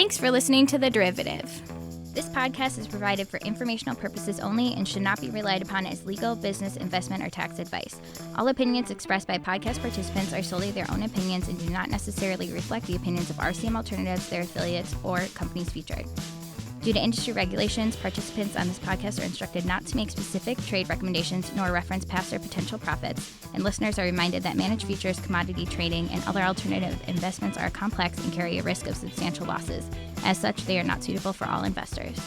Thanks for listening to The Derivative. This podcast is provided for informational purposes only and should not be relied upon as legal, business, investment, or tax advice. All opinions expressed by podcast participants are solely their own opinions and do not necessarily reflect the opinions of RCM Alternatives, their affiliates, or companies featured. Due to industry regulations, participants on this podcast are instructed not to make specific trade recommendations nor reference past or potential profits, and listeners are reminded that managed futures, commodity trading, and other alternative investments are complex and carry a risk of substantial losses. As such, they are not suitable for all investors.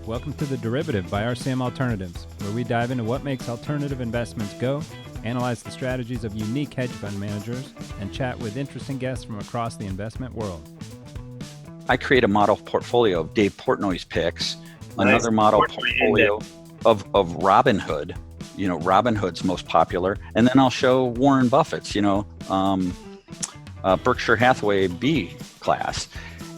Welcome to The Derivative by RCM Alternatives, where we dive into what makes alternative investments go, analyze the strategies of unique hedge fund managers, and chat with interesting guests from across the investment world. I create a model portfolio of Dave Portnoy's picks, another model portfolio of Robinhood. You know, Robinhood's most popular. And then I'll show Warren Buffett's, Berkshire Hathaway B class.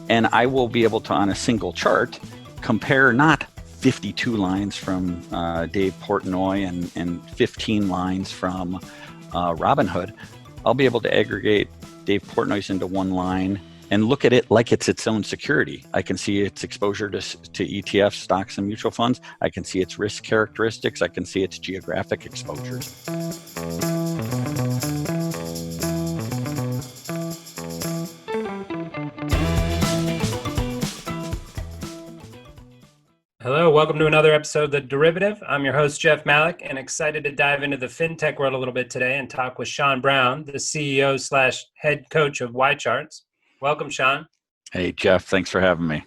And I will be able to, on a single chart, compare not 52 lines from Dave Portnoy and 15 lines from Robinhood. I'll be able to aggregate Dave Portnoy's into one line and look at it like it's its own security. I can see its exposure to ETFs, stocks, and mutual funds. I can see its risk characteristics. I can see its geographic exposures. Hello, welcome to another episode of The Derivative. I'm your host, Jeff Malik, and excited to dive into the FinTech world a little bit today and talk with Sean Brown, the CEO/head coach of YCharts. Welcome, Sean. Hey, Jeff. Thanks for having me.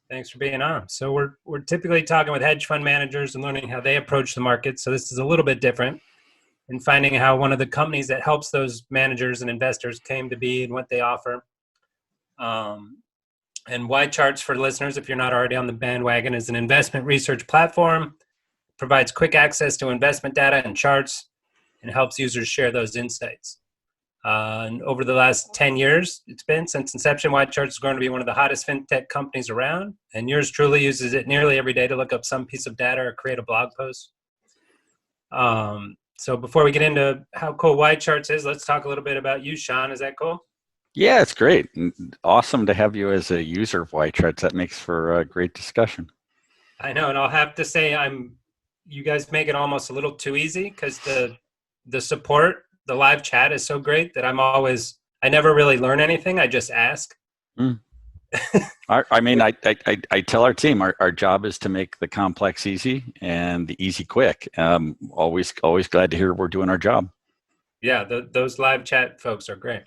Thanks for being on. So we're typically talking with hedge fund managers and learning how they approach the market. So this is a little bit different in finding how one of the companies that helps those managers and investors came to be and what they offer. And YCharts, for listeners, if you're not already on the bandwagon, is an investment research platform, provides quick access to investment data and charts, and helps users share those insights. And over the last 10 years, it's been since inception, YCharts is going to be one of the hottest fintech companies around, and yours truly uses it nearly every day to look up some piece of data or create a blog post. So before we get into how cool YCharts is, let's talk a little bit about you, Sean. Is that cool? Yeah, it's great. Awesome to have you as a user of YCharts. That makes for a great discussion. I know, and I'll have to say, you guys make it almost a little too easy because the support, the live chat is so great that I never really learn anything. I just ask. I tell our team, our job is to make the complex easy and the easy quick. Always glad to hear we're doing our job. Yeah, those live chat folks are great.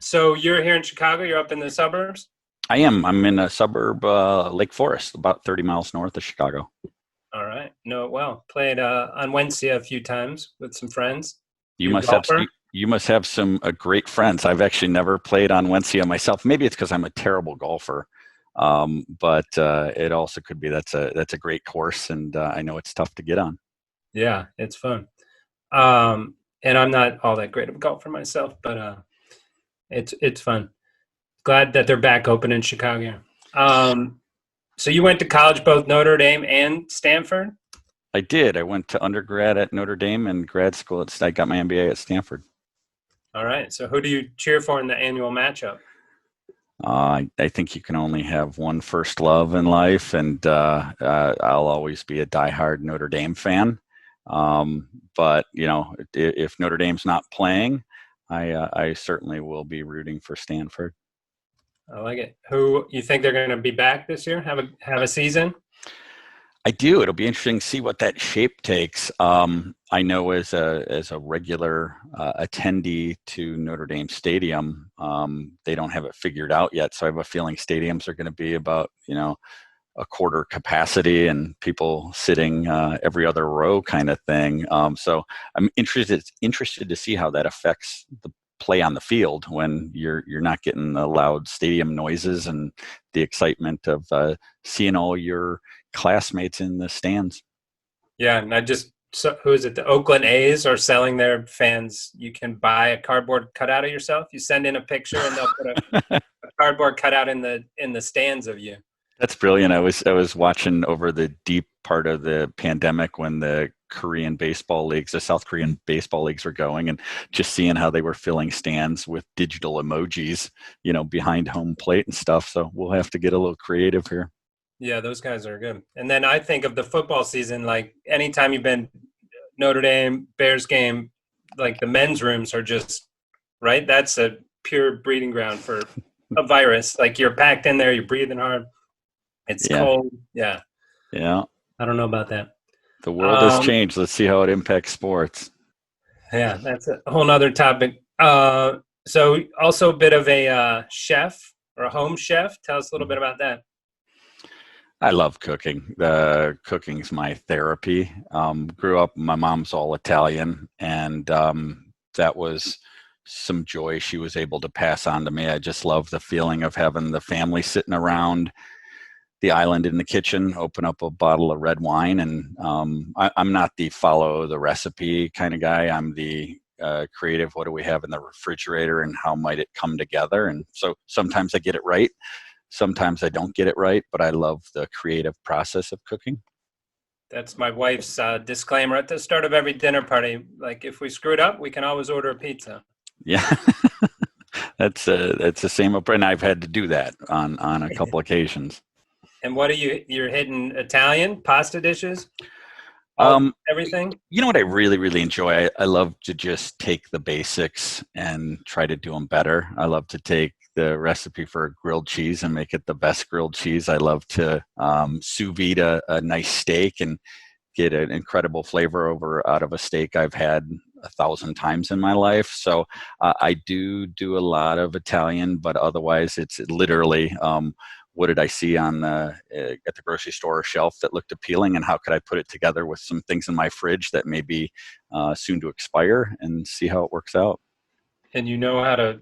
So you're here in Chicago, you're up in the suburbs? I am. I'm in a suburb, Lake Forest, about 30 miles north of Chicago. All right. Know it well. Played on Wednesday a few times with some friends. You must have some great friends. I've actually never played on Wednesday myself. Maybe it's because I'm a terrible golfer, but it also could be that's a great course, and I know it's tough to get on. Yeah, it's fun. And I'm not all that great of a golfer myself, but it's fun. Glad that they're back open in Chicago. So you went to college, both Notre Dame and Stanford? I did. I went to undergrad at Notre Dame and grad school. I got my MBA at Stanford. All right. So who do you cheer for in the annual matchup? I think you can only have one first love in life, and I'll always be a diehard Notre Dame fan. But if Notre Dame's not playing, I certainly will be rooting for Stanford. I like it. Who you think they're going to be back this year? Have a season? I do. It'll be interesting to see what that shape takes. I know as a regular attendee to Notre Dame Stadium, they don't have it figured out yet. So I have a feeling stadiums are going to be about a quarter capacity and people sitting every other row kind of thing. So I'm interested to see how that affects the play on the field when you're not getting the loud stadium noises and the excitement of seeing all your classmates in the stands. Yeah, and who is it? The Oakland A's are selling their fans. You can buy a cardboard cutout of yourself. You send in a picture, and they'll put a cardboard cutout in the stands of you. That's brilliant. I was watching over the deep part of the pandemic when the Korean baseball leagues, the South Korean baseball leagues were going, and just seeing how they were filling stands with digital emojis, behind home plate and stuff. So we'll have to get a little creative here. Yeah, those guys are good. And then I think of the football season, like anytime you've been Notre Dame, Bears game, like the men's rooms are just, right? That's a pure breeding ground for a virus. Like you're packed in there, you're breathing hard. It's cold. Yeah. Yeah. I don't know about that. The world has changed. Let's see how it impacts sports. Yeah, that's a whole nother topic. So also a bit of a chef or a home chef. Tell us a little bit about that. I love cooking. Cooking's my therapy. Grew up, my mom's all Italian, and that was some joy she was able to pass on to me. I just love the feeling of having the family sitting around the island in the kitchen, open up a bottle of red wine. And I'm not the follow the recipe kind of guy. I'm the creative. What do we have in the refrigerator and how might it come together? And so sometimes I get it right. Sometimes I don't get it right, but I love the creative process of cooking. That's my wife's disclaimer at the start of every dinner party. Like, if we screwed up, we can always order a pizza. Yeah, that's the same. And I've had to do that on a couple occasions. And what are you're hitting Italian pasta dishes? Everything? You know what I really, really enjoy? I love to just take the basics and try to do them better. I love to take the recipe for a grilled cheese and make it the best grilled cheese. I love to sous vide a nice steak and get an incredible flavor out of a steak I've had 1,000 times in my life. So I do a lot of Italian, but otherwise it's literally what did I see on at the grocery store shelf that looked appealing, and how could I put it together with some things in my fridge that may be soon to expire, and see how it works out. And you know how to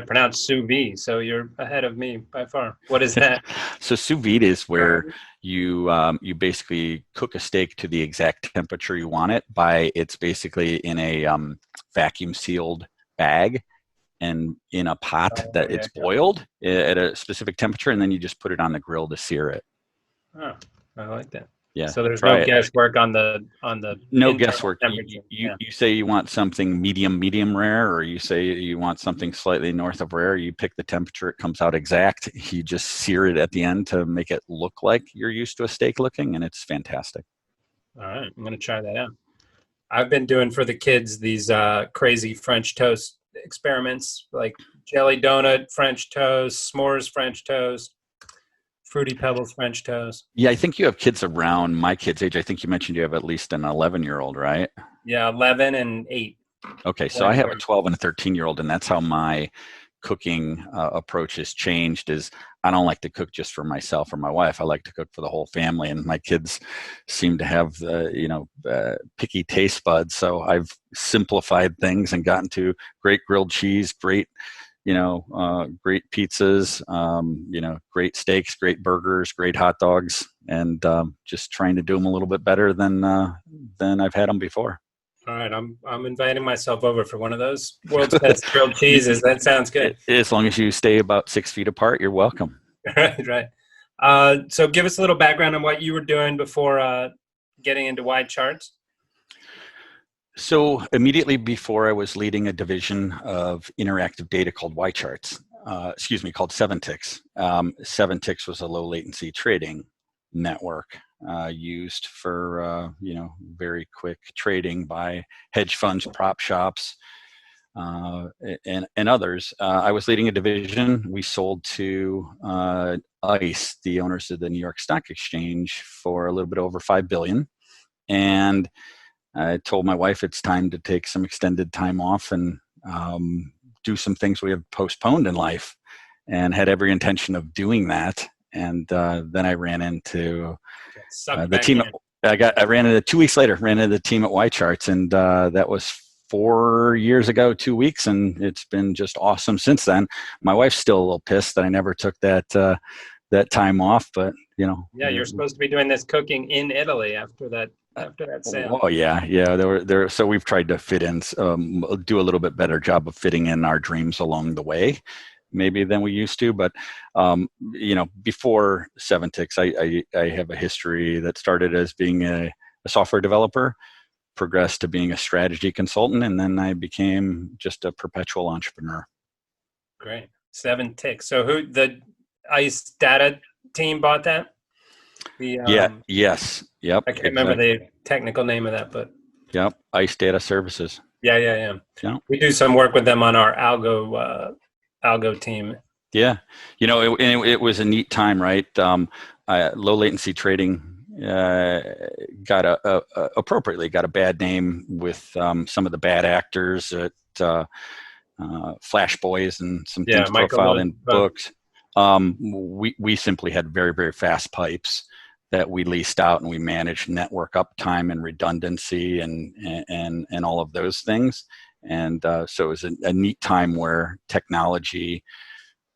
pronounce sous vide, so you're ahead of me by far. What is that? So sous vide is where you basically cook a steak to the exact temperature you want it by. It's basically in a vacuum sealed bag and in a pot it's boiled at a specific temperature, and then you just put it on the grill to sear it. Oh, I like that. Yeah. So there's no guesswork on the no guesswork. You say you want something medium rare, or you say you want something slightly north of rare. You pick the temperature, it comes out exact. You just sear it at the end to make it look like you're used to a steak looking, and it's fantastic. All right, I'm gonna try that out. I've been doing for the kids these crazy French toast experiments, like jelly donut French toast, s'mores French toast, Fruity Pebbles French toast. Yeah, I think you have kids around my kids' age. I think you mentioned you have at least an 11-year-old, right? Yeah, 11 and 8. Okay, so I have a 12 and a 13-year-old, and that's how my cooking approach has changed. Is I don't like to cook just for myself or my wife. I like to cook for the whole family, and my kids seem to have picky taste buds. So I've simplified things and gotten to great grilled cheese, great great pizzas, great steaks, great burgers, great hot dogs, and just trying to do them a little bit better than I've had them before. All right, I'm inviting myself over for one of those world's best grilled cheeses. That sounds good. As long as you stay about 6 feet apart, you're welcome. Right. So give us a little background on what you were doing before getting into YCharts. So immediately before, I was leading a division of interactive data called YCharts, called SevenTix. SevenTix was a low latency trading network used for, very quick trading by hedge funds, prop shops, and others. I was leading a division. We sold to ICE, the owners of the New York Stock Exchange, for a little bit over $5 billion. And I told my wife it's time to take some extended time off and do some things we have postponed in life, and had every intention of doing that. And then I ran into the team. I ran into 2 weeks later, ran into the team at YCharts, and that was 4 years ago, 2 weeks, and it's been just awesome since then. My wife's still a little pissed that I never took that time off, but Yeah, you're supposed to be doing this cooking in Italy after that sale. Oh yeah. There. So we've tried to fit in, do a little bit better job of fitting in our dreams along the way, maybe than we used to. But before SevenTix, I have a history that started as being a software developer, progressed to being a strategy consultant, and then I became just a perpetual entrepreneur. Great. 7 ticks. So who the ICE data team bought that? Yes. Yep. I can't remember the technical name of that, but yep. ICE Data Services. Yeah. Yeah. We do some work with them on our algo team. Yeah. It was a neat time, right? Low latency trading appropriately got a bad name with some of the bad actors at Flash Boys and some things profiled in books. We simply had very, very fast pipes that we leased out, and we managed network uptime and redundancy and all of those things. And so it was a neat time where technology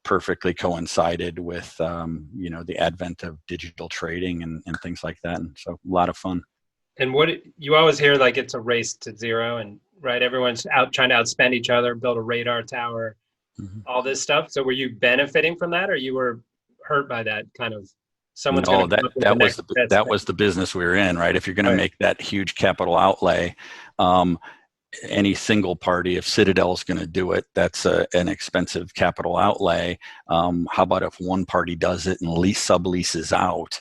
perfectly coincided with the advent of digital trading and things like that. And so a lot of fun. And what you always hear, like, it's a race to zero, and right, everyone's out trying to outspend each other, build a radar tower, all this stuff. So were you benefiting from that, or you were hurt by that kind of? Someone's no, that was the business we were in, right? If you're going to make that huge capital outlay, any single party, if Citadel's going to do it, that's an expensive capital outlay. How about if one party does it and subleases out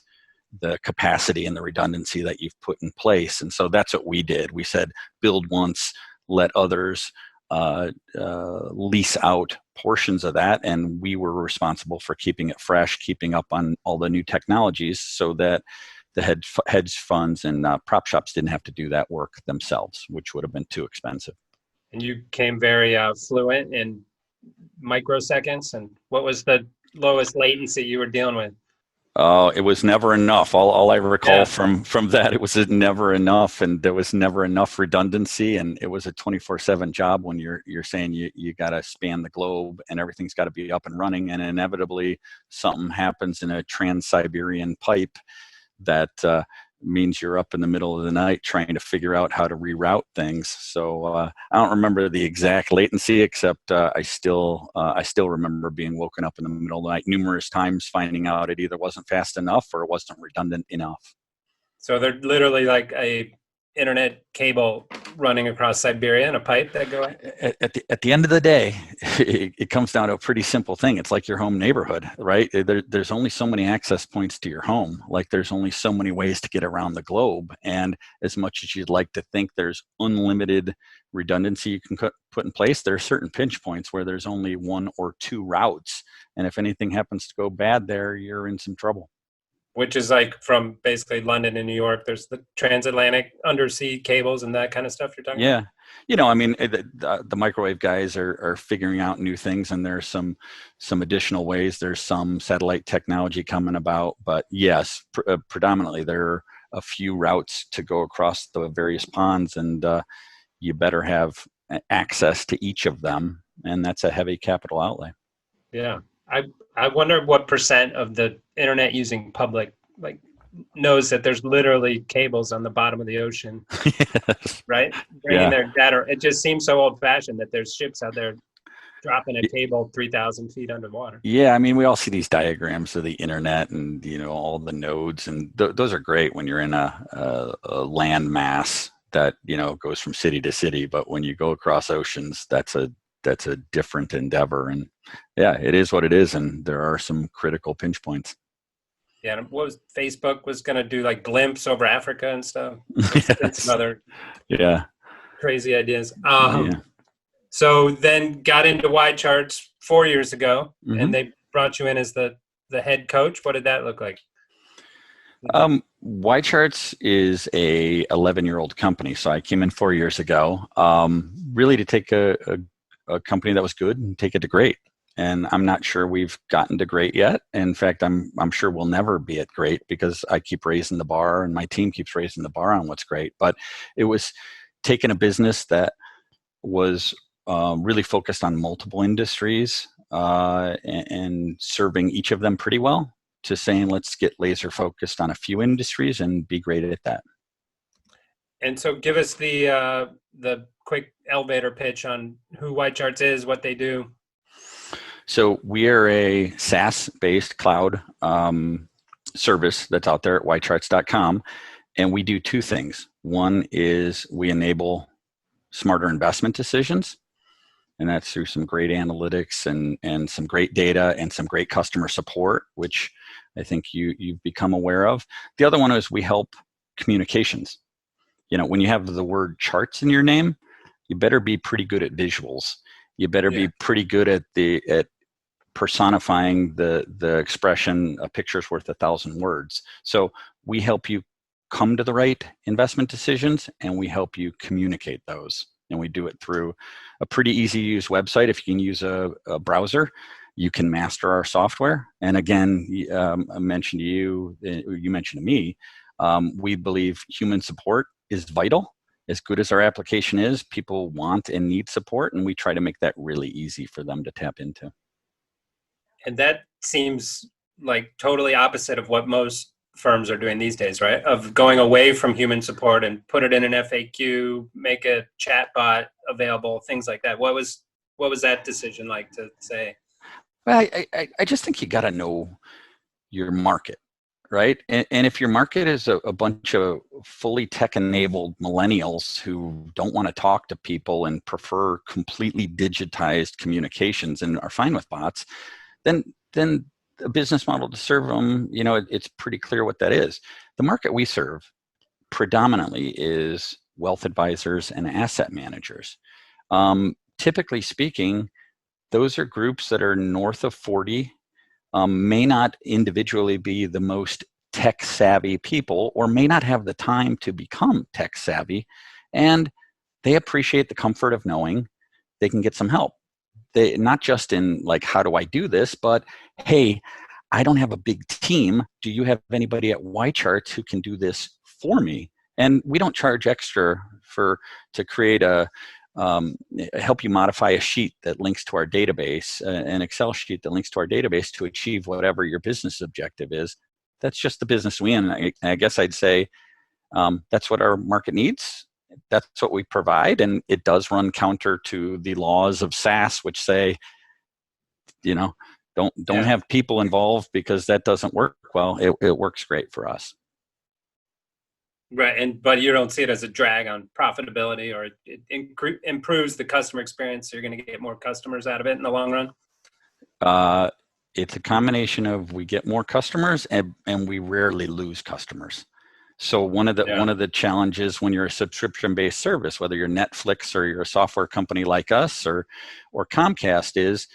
the capacity and the redundancy that you've put in place? And so that's what we did. We said, build once, let others lease out portions of that, and we were responsible for keeping it fresh, keeping up on all the new technologies, so that the hedge funds and prop shops didn't have to do that work themselves, which would have been too expensive. And you came very fluent in microseconds. And what was the lowest latency you were dealing with? It was never enough. All I recall from that, it was never enough, and there was never enough redundancy, and it was a 24/7 job when you're saying you got to span the globe and everything's got to be up and running, and inevitably something happens in a trans-Siberian pipe that means you're up in the middle of the night trying to figure out how to reroute things. So I don't remember the exact latency, except I still remember being woken up in the middle of the night numerous times, finding out it either wasn't fast enough or it wasn't redundant enough. So they're literally like a internet cable running across Siberia in a pipe that go at the end of the day, it comes down to a pretty simple thing. It's like your home neighborhood, right? There's only so many access points to your home. Like, there's only so many ways to get around the globe. And as much as you'd like to think there's unlimited redundancy you can put in place, there are certain pinch points where there's only 1 or 2 routes. And if anything happens to go bad there, you're in some trouble. Which is like from basically London and New York. There's the transatlantic undersea cables and that kind of stuff you're talking about? Yeah. The microwave guys are figuring out new things, and there's some additional ways. There's some satellite technology coming about. But yes, predominantly there are a few routes to go across the various ponds, and you better have access to each of them. And that's a heavy capital outlay. Yeah. I wonder what % of the internet using public knows that there's literally cables on the bottom of the ocean, yes. Right? Bringing their data. It just seems so old fashioned that there's ships out there dropping a cable 3,000 feet underwater. Yeah. I mean, we all see these diagrams of the internet and, all the nodes, and those are great when you're in a land mass that, goes from city to city. But when you go across oceans, that's a different endeavor. And yeah, it is what it is. And there are some critical pinch points. Yeah. And what was Facebook was going to do, like glimpse over Africa and stuff. That's some other crazy ideas. So then got into YCharts 4 years ago, and they brought you in as the head coach. What did that look like? YCharts is a 11-year-old company. So I came in 4 years ago, really to take a company that was good and take it to great. And I'm not sure we've gotten to great yet. In fact, I'm sure we'll never be at great, because I keep raising the bar and my team keeps raising the bar on what's great. But it was taking a business that was really focused on multiple industries and serving each of them pretty well, to saying, let's get laser focused on a few industries and be great at that. And so give us the quick elevator pitch on who YCharts is, what they do. So we are a SaaS-based cloud service that's out there at YCharts.com. And we do two things. One is we enable smarter investment decisions, and that's through some great analytics and some great data and some great customer support, which I think you've become aware of. The other one is we help communications. When you have the word charts in your name, you better be pretty good at visuals. You better be pretty good at personifying the expression, a picture's worth 1,000 words. So we help you come to the right investment decisions, and we help you communicate those. And we do it through a pretty easy to use website. If you can use a browser, you can master our software. And again, I mentioned to you, you mentioned to me, we believe human support is vital. As good as our application is, people want and need support, and we try to make that really easy for them to tap into. And that seems like totally opposite of what most firms are doing these days, right? Of going away from human support and put it in an FAQ, make a chat bot available, things like that. What was that decision like to say? Well, I just think you got to know your market, right? And if your market is a bunch of fully tech-enabled millennials who don't want to talk to people and prefer completely digitized communications and are fine with bots, then a business model to serve them, it's pretty clear what that is. The market we serve predominantly is wealth advisors and asset managers. Typically speaking, those are groups that are north of 40, may not individually be the most tech savvy people, or may not have the time to become tech savvy, and they appreciate the comfort of knowing they can get some help. They not just in like, how do I do this, but hey, I don't have a big team. Do you have anybody at YCharts who can do this for me? And we don't charge extra to create help you modify a sheet that links to our database, an Excel sheet that links to our database to achieve whatever your business objective is. That's just the business we in. I guess I'd say that's what our market needs. That's what we provide, and it does run counter to the laws of SaaS, which say, don't have people involved, because that doesn't work well. It works great for us. Right, but you don't see it as a drag on profitability, or it improves the customer experience, so you're going to get more customers out of it in the long run? It's a combination of we get more customers and we rarely lose customers. So one of the challenges when you're a subscription-based service, whether you're Netflix or you're a software company like us or Comcast, is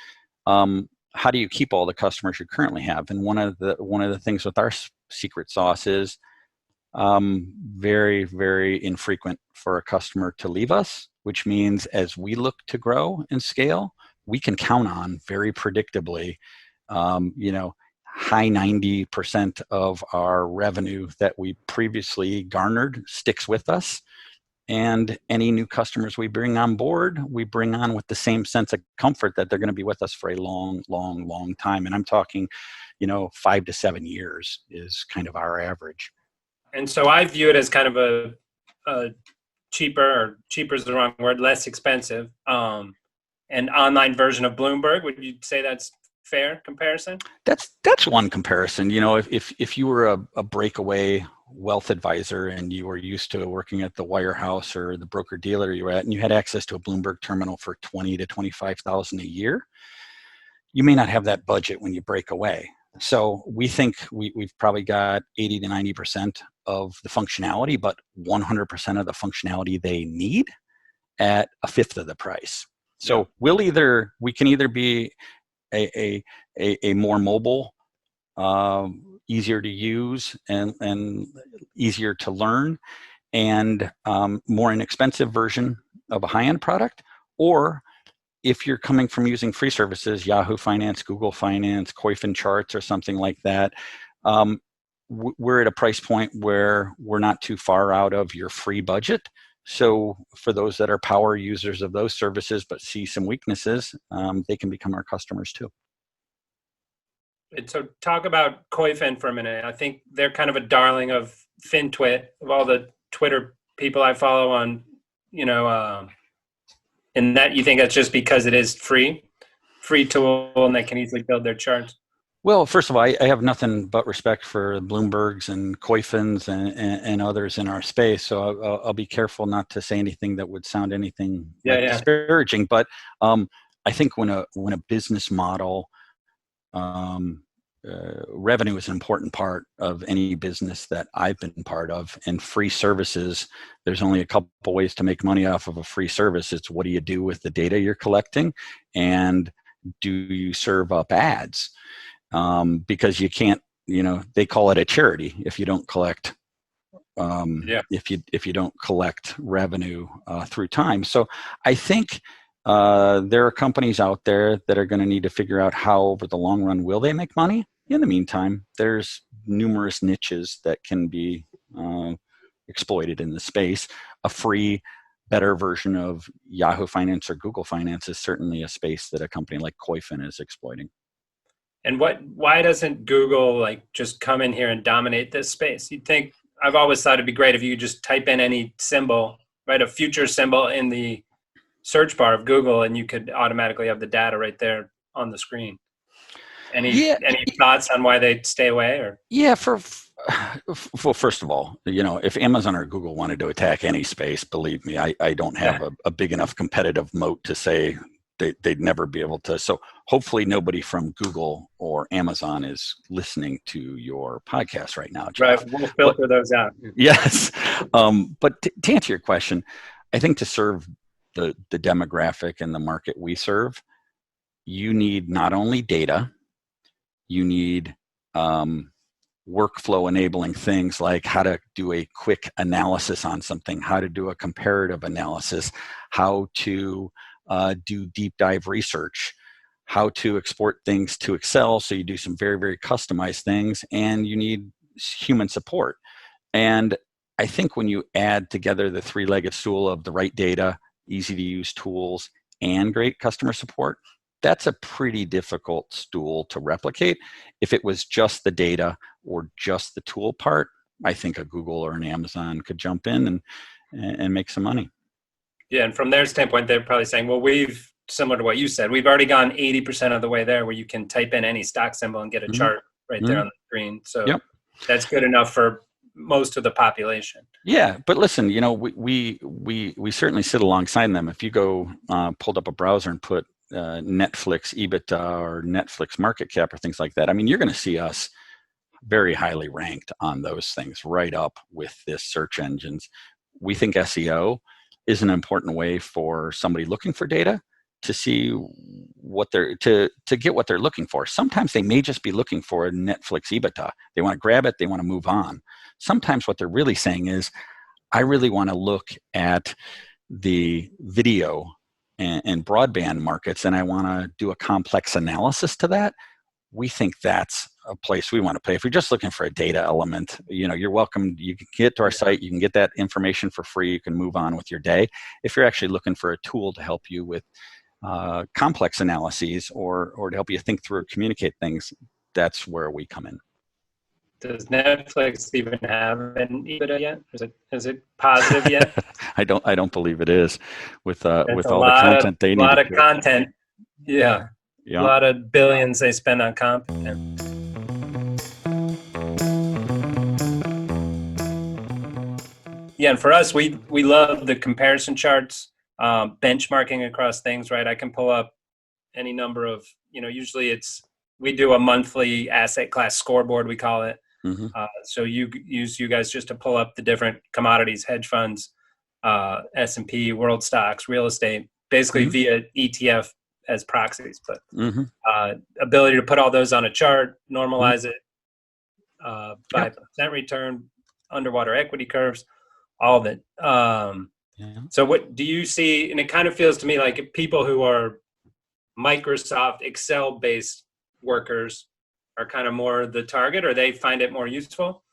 how do you keep all the customers you currently have? And one of the things with our secret sauce is very, very infrequent for a customer to leave us, which means as we look to grow and scale, we can count on very predictably, high 90% of our revenue that we previously garnered sticks with us. And any new customers we bring on board, we bring on with the same sense of comfort that they're going to be with us for a long, long, long time. And I'm talking, 5 to 7 years is kind of our average. And so I view it as kind of a cheaper is the wrong word, less expensive, an online version of Bloomberg. Would you say that's fair comparison? That's one comparison. If you were a breakaway wealth advisor and you were used to working at the wirehouse or the broker dealer you were at, and you had access to a Bloomberg terminal for $20,000 to $25,000 a year, you may not have that budget when you break away. So we think we've probably got 80 to 90% of the functionality, but 100% of the functionality they need at a fifth of the price. So we can either be a more mobile, easier to use and easier to learn, and more inexpensive version of a high-end product, or if you're coming from using free services, Yahoo Finance, Google Finance, YCharts, or something like that, we're at a price point where we're not too far out of your free budget. So for those that are power users of those services but see some weaknesses, they can become our customers too. And so talk about Koifin for a minute. I think they're kind of a darling of FinTwit, of all the Twitter people I follow on, and that you think that's just because it is free tool and they can easily build their charts. Well, first of all, I have nothing but respect for Bloombergs and Koifins and others in our space. So I'll be careful not to say anything that would sound anything like disparaging. But I think when a business model, revenue is an important part of any business that I've been part of, and free services, there's only a couple ways to make money off of a free service. It's what do you do with the data you're collecting, and do you serve up ads? Because you can't, they call it a charity if you don't collect, if you don't collect revenue through time. So I think there are companies out there that are going to need to figure out how, over the long run, will they make money. In the meantime, there's numerous niches that can be exploited in the space. A free, better version of Yahoo Finance or Google Finance is certainly a space that a company like Koifin is exploiting. And why doesn't Google just come in here and dominate this space? You'd think, I've always thought it'd be great if you could just type in any symbol, right, a future symbol in the search bar of Google, and you could automatically have the data right there on the screen. Any thoughts on why they'd stay away? Or well, first of all, if Amazon or Google wanted to attack any space, believe me, I don't have a big enough competitive moat to say they'd never be able to. So hopefully nobody from Google or Amazon is listening to your podcast right now, Jeff. Right, we'll filter those out. Yes. But to answer your question, I think to serve the demographic and the market we serve, you need not only data, you need workflow enabling things like how to do a quick analysis on something, how to do a comparative analysis, how to do deep dive research, how to export things to Excel. So you do some very, very customized things, and you need human support. And I think when you add together the three-legged stool of the right data, easy to use tools, and great customer support, that's a pretty difficult stool to replicate. If it was just the data or just the tool part, I think a Google or an Amazon could jump in and make some money. Yeah, and from their standpoint, they're probably saying, well, similar to what you said, we've already gone 80% of the way there, where you can type in any stock symbol and get a chart right there on the screen. So that's good enough for most of the population. Yeah, but listen, we certainly sit alongside them. If you go pulled up a browser and put Netflix EBITDA or Netflix market cap or things like that, I mean, you're going to see us very highly ranked on those things, right up with this search engines. We think SEO is an important way for somebody looking for data to see what to get what they're looking for. Sometimes they may just be looking for a Netflix EBITDA. They want to grab it, they want to move on. Sometimes what they're really saying is, I really want to look at the video and broadband markets, and I want to do a complex analysis to that. We think that's a place we want to play. If you're just looking for a data element, you're welcome. You can get to our site, you can get that information for free, you can move on with your day. If you're actually looking for a tool to help you with complex analyses or to help you think through or communicate things, that's where we come in. Does Netflix even have an EBITDA yet? Is it positive yet? I don't believe it is with all the content they need. A lot of content. Yeah. A lot of billions they spend on content. Yeah, and for us, we love the comparison charts, benchmarking across things, right? I can pull up any number of, usually we do a monthly asset class scoreboard, we call it. So you guys just to pull up the different commodities, hedge funds, S&P, world stocks, real estate, basically via ETF as proxies, but ability to put all those on a chart, normalize it by percent return, underwater equity curves, all of it. So what do you see? And it kind of feels to me like people who are Microsoft Excel-based workers are kind of more the target, or they find it more useful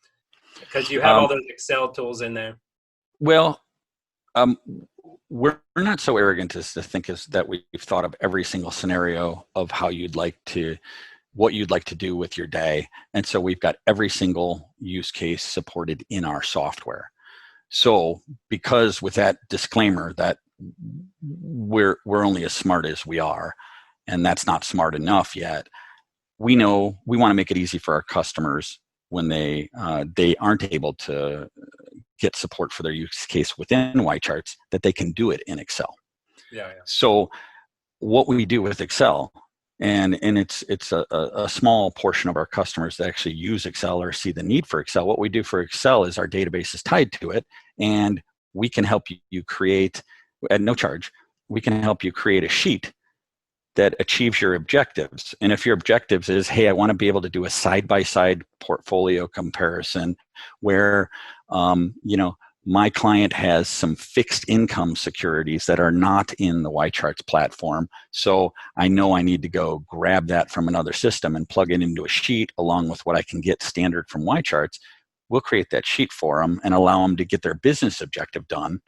because you have all those Excel tools in there. Well, we're not so arrogant as to think that we've thought of every single scenario of what you'd like to do with your day. And so we've got every single use case supported in our software. So because with that disclaimer that we're only as smart as we are, and that's not smart enough yet, we know we want to make it easy for our customers when they aren't able to get support for their use case within YCharts, that they can do it in Excel. Yeah. So what we do with Excel, and it's a small portion of our customers that actually use Excel or see the need for Excel. What we do for Excel is our database is tied to it, and we can help you create, at no charge, we can help you create a sheet that achieves your objectives. And if your objectives is, hey, I want to be able to do a side-by-side portfolio comparison where, my client has some fixed income securities that are not in the YCharts platform. So I know I need to go grab that from another system and plug it into a sheet along with what I can get standard from YCharts. We'll create that sheet for them and allow them to get their business objective done.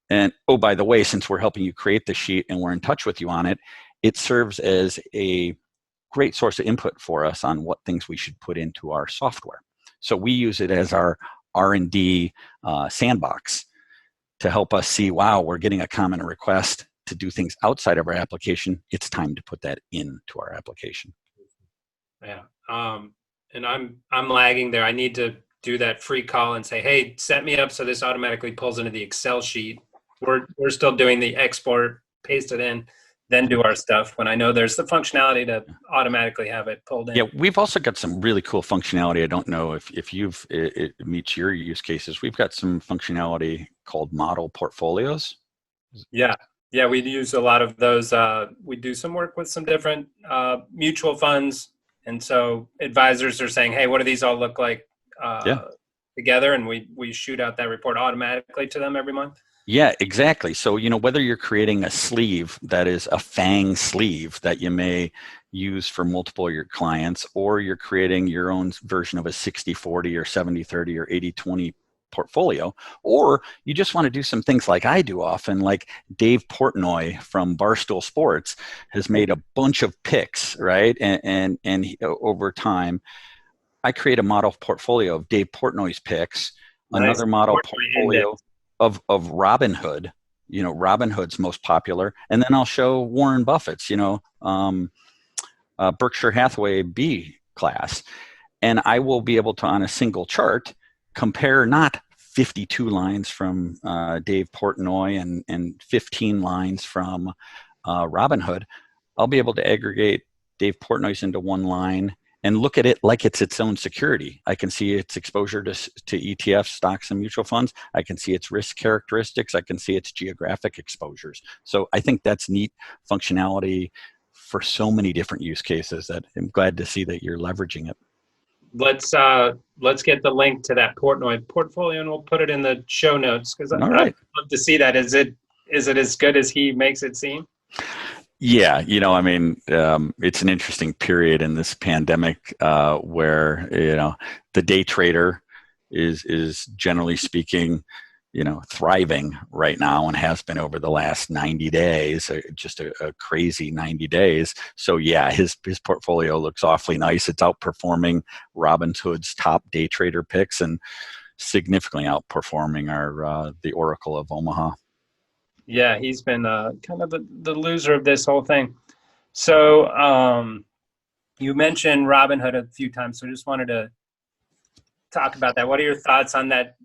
And oh, by the way, since we're helping you create the sheet and we're in touch with you on it, it serves as a great source of input for us on what things we should put into our software. So we use it as our R&D sandbox to help us see, wow, we're getting a common request to do things outside of our application. It's time to put that into our application. Yeah. And I'm lagging there. I need to do that free call and say, hey, set me up so this automatically pulls into the Excel sheet. We're still doing the export, paste it in, then do our stuff when I know there's the functionality to automatically have it pulled in. Yeah, we've also got some really cool functionality. I don't know if it meets your use cases. We've got some functionality called model portfolios. Yeah, we use a lot of those. We do some work with some different mutual funds. And so advisors are saying, hey, what do these all look like together? And we shoot out that report automatically to them every month. Yeah, exactly. So, whether you're creating a sleeve that is a FANG sleeve that you may use for multiple of your clients, or you're creating your own version of a 60-40 or 70-30 or 80-20 portfolio, or you just want to do some things like I do often, like Dave Portnoy from Barstool Sports has made a bunch of picks, right? And over time, I create a model portfolio of Dave Portnoy's picks, another model portfolio of Robinhood, Robinhood's most popular, and then I'll show Warren Buffett's, Berkshire Hathaway B class, and I will be able to, on a single chart, compare not 52 lines from Dave Portnoy and 15 lines from Robinhood. I'll be able to aggregate Dave Portnoy's into one line and look at it like it's its own security. I can see its exposure to ETFs, stocks, and mutual funds. I can see its risk characteristics. I can see its geographic exposures. So I think that's neat functionality for so many different use cases that I'm glad to see that you're leveraging it. Let's get the link to that Portnoy portfolio, and we'll put it in the show notes, because I'd love to see that. Is it as good as he makes it seem? Yeah, it's an interesting period in this pandemic where, the day trader is generally speaking, thriving right now and has been over the last 90 days, just a crazy 90 days. So yeah, his portfolio looks awfully nice. It's outperforming Robinhood's top day trader picks and significantly outperforming the Oracle of Omaha. Yeah, he's been kind of the loser of this whole thing. So you mentioned Robinhood a few times, so I just wanted to talk about that. What are your thoughts on that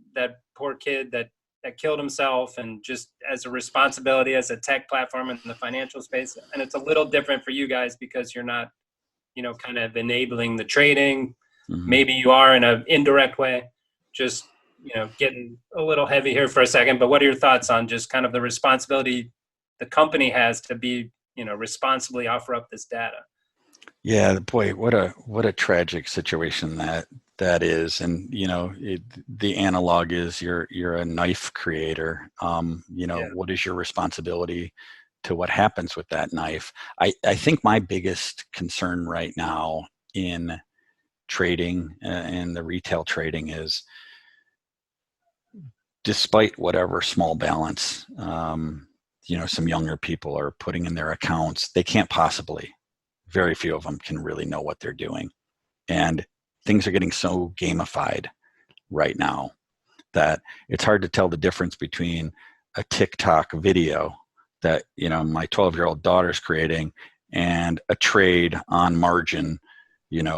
poor kid that killed himself, and just as a responsibility as a tech platform in the financial space? And it's a little different for you guys because you're not, kind of enabling the trading. Mm-hmm. Maybe you are in an indirect way. Just getting a little heavy here for a second, but what are your thoughts on just kind of the responsibility the company has to be, responsibly offer up this data? Yeah, boy, what a tragic situation that is. And, the analog is you're a knife creator. What is your responsibility to what happens with that knife? I think my biggest concern right now in trading and the retail trading is, despite whatever small balance, some younger people are putting in their accounts, they can't possibly, very few of them can really know what they're doing. And things are getting so gamified right now that it's hard to tell the difference between a TikTok video that, my 12-year-old daughter's creating and a trade on margin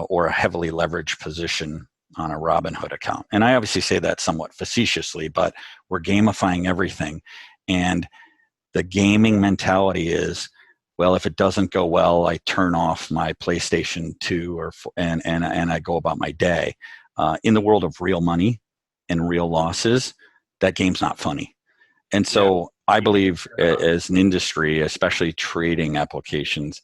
or a heavily leveraged position on a Robinhood account. And I obviously say that somewhat facetiously, but we're gamifying everything. And the gaming mentality is, well, if it doesn't go well, I turn off my PlayStation 2 and I go about my day. In the world of real money and real losses, that game's not funny. And so I believe as an industry, especially trading applications,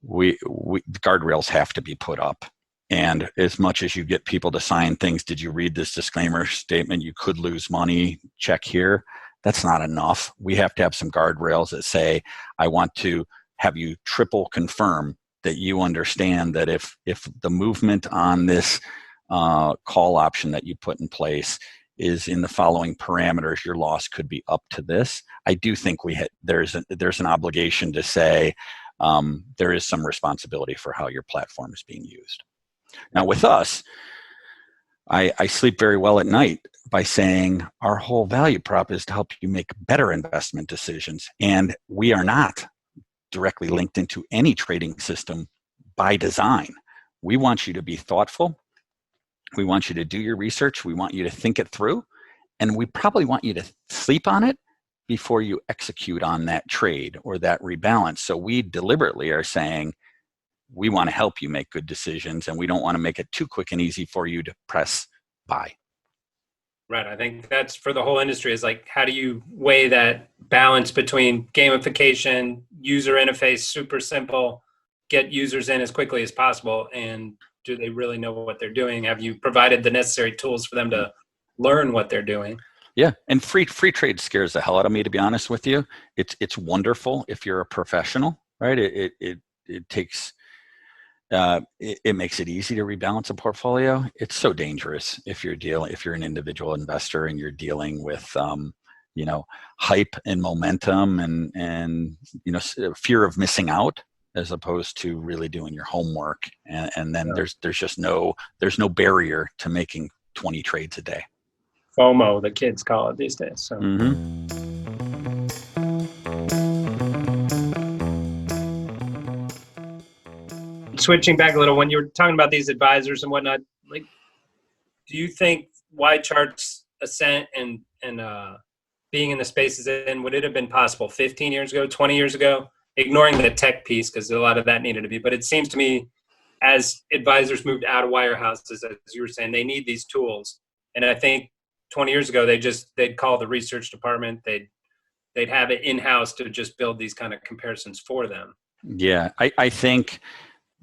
guardrails have to be put up. And as much as you get people to sign things, did you read this disclaimer statement? You could lose money, check here. That's not enough. We have to have some guardrails that say, I want to have you triple confirm that you understand that if the movement on this call option that you put in place is in the following parameters, your loss could be up to this. I do think there's an obligation to say there is some responsibility for how your platform is being used. Now with us, I sleep very well at night by saying our whole value prop is to help you make better investment decisions. And we are not directly linked into any trading system by design. We want you to be thoughtful. We want you to do your research. We want you to think it through. And we probably want you to sleep on it before you execute on that trade or that rebalance. So we deliberately are saying, we want to help you make good decisions, and we don't want to make it too quick and easy for you to press buy. Right. I think that's for the whole industry, is like, how do you weigh that balance between gamification, user interface, super simple, get users in as quickly as possible, and do they really know what they're doing? Have you provided the necessary tools for them to learn what they're doing? Yeah, and free trade scares the hell out of me, to be honest with you. It's wonderful if you're a professional, right? It takes it makes it easy to rebalance a portfolio. It's so dangerous if you're an individual investor and you're dealing with hype and momentum and fear of missing out, as opposed to really doing your homework. And then there's no barrier to making 20 trades a day. FOMO, the kids call it these days. So. Switching back a little, when you were talking about these advisors and whatnot, like, do you think YCharts' ascent and being in the spaces in, would it have been possible 15 years ago, 20 years ago, ignoring the tech piece, because a lot of that needed to be, but it seems to me as advisors moved out of wirehouses, as you were saying, they need these tools. And I think 20 years ago, they'd call the research department, they'd have it in-house to just build these kind of comparisons for them. Yeah, I think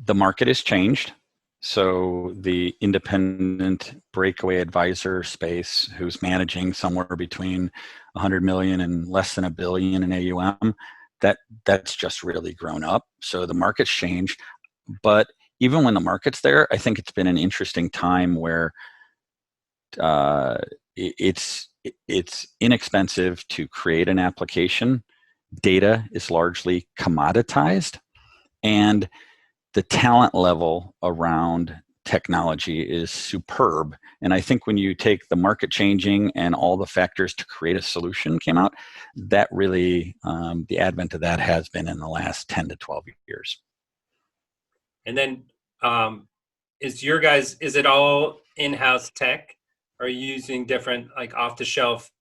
the market has changed. So the independent breakaway advisor space, who's managing somewhere between 100 million and less than $1 billion in AUM, that's just really grown up. So the market's changed. But even when the market's there, I think it's been an interesting time where it's inexpensive to create an application. Data is largely commoditized, and the talent level around technology is superb. And I think when you take the market changing and all the factors to create a solution came out, that really, the advent of that has been in the last 10 to 12 years. And then is it all in-house tech? Are you using different, like, off-the-shelf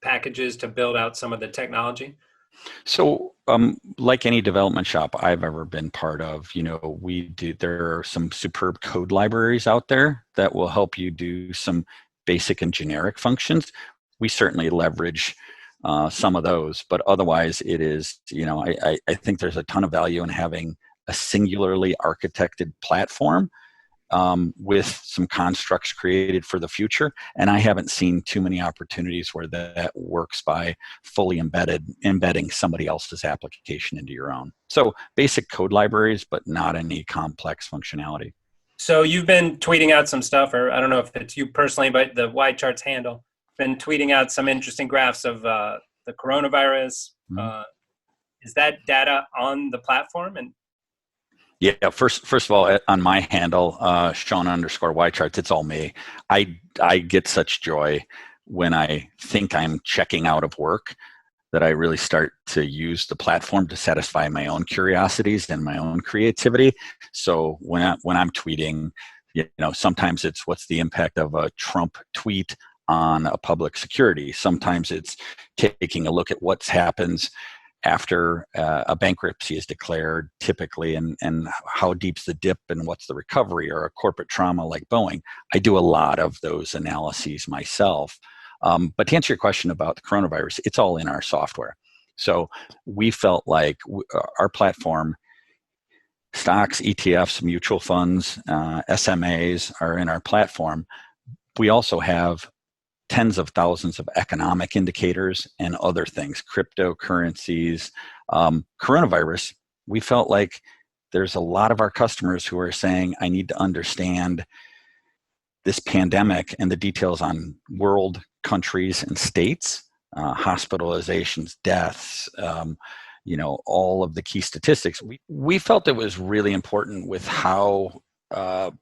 packages to build out some of the technology? So, like any development shop I've ever been part of, there are some superb code libraries out there that will help you do some basic and generic functions. We certainly leverage some of those, but otherwise it is, I think there's a ton of value in having a singularly architected platform with some constructs created for the future. And I haven't seen too many opportunities where that works by fully embedding somebody else's application into your own. So basic code libraries, but not any complex functionality. So you've been tweeting out some stuff, or I don't know if it's you personally, but the YCharts handle, been tweeting out some interesting graphs of the coronavirus. Mm-hmm. Is that data on the platform? And yeah, first of all, on my handle, Sean _YCharts, it's all me. I get such joy when I think I'm checking out of work that I really start to use the platform to satisfy my own curiosities and my own creativity. So when I'm tweeting, sometimes it's what's the impact of a Trump tweet on a public security. Sometimes it's taking a look at what happens after a bankruptcy is declared typically, and how deep's the dip and what's the recovery, or a corporate trauma like Boeing. I do a lot of those analyses myself. But to answer your question about the coronavirus, it's all in our software. So we felt like our platform, stocks, ETFs, mutual funds, SMAs are in our platform. We also have tens of thousands of economic indicators and other things, cryptocurrencies, coronavirus. We felt like there's a lot of our customers who are saying, I need to understand this pandemic and the details on world, countries, and states, hospitalizations, deaths, all of the key statistics. We felt it was really important with how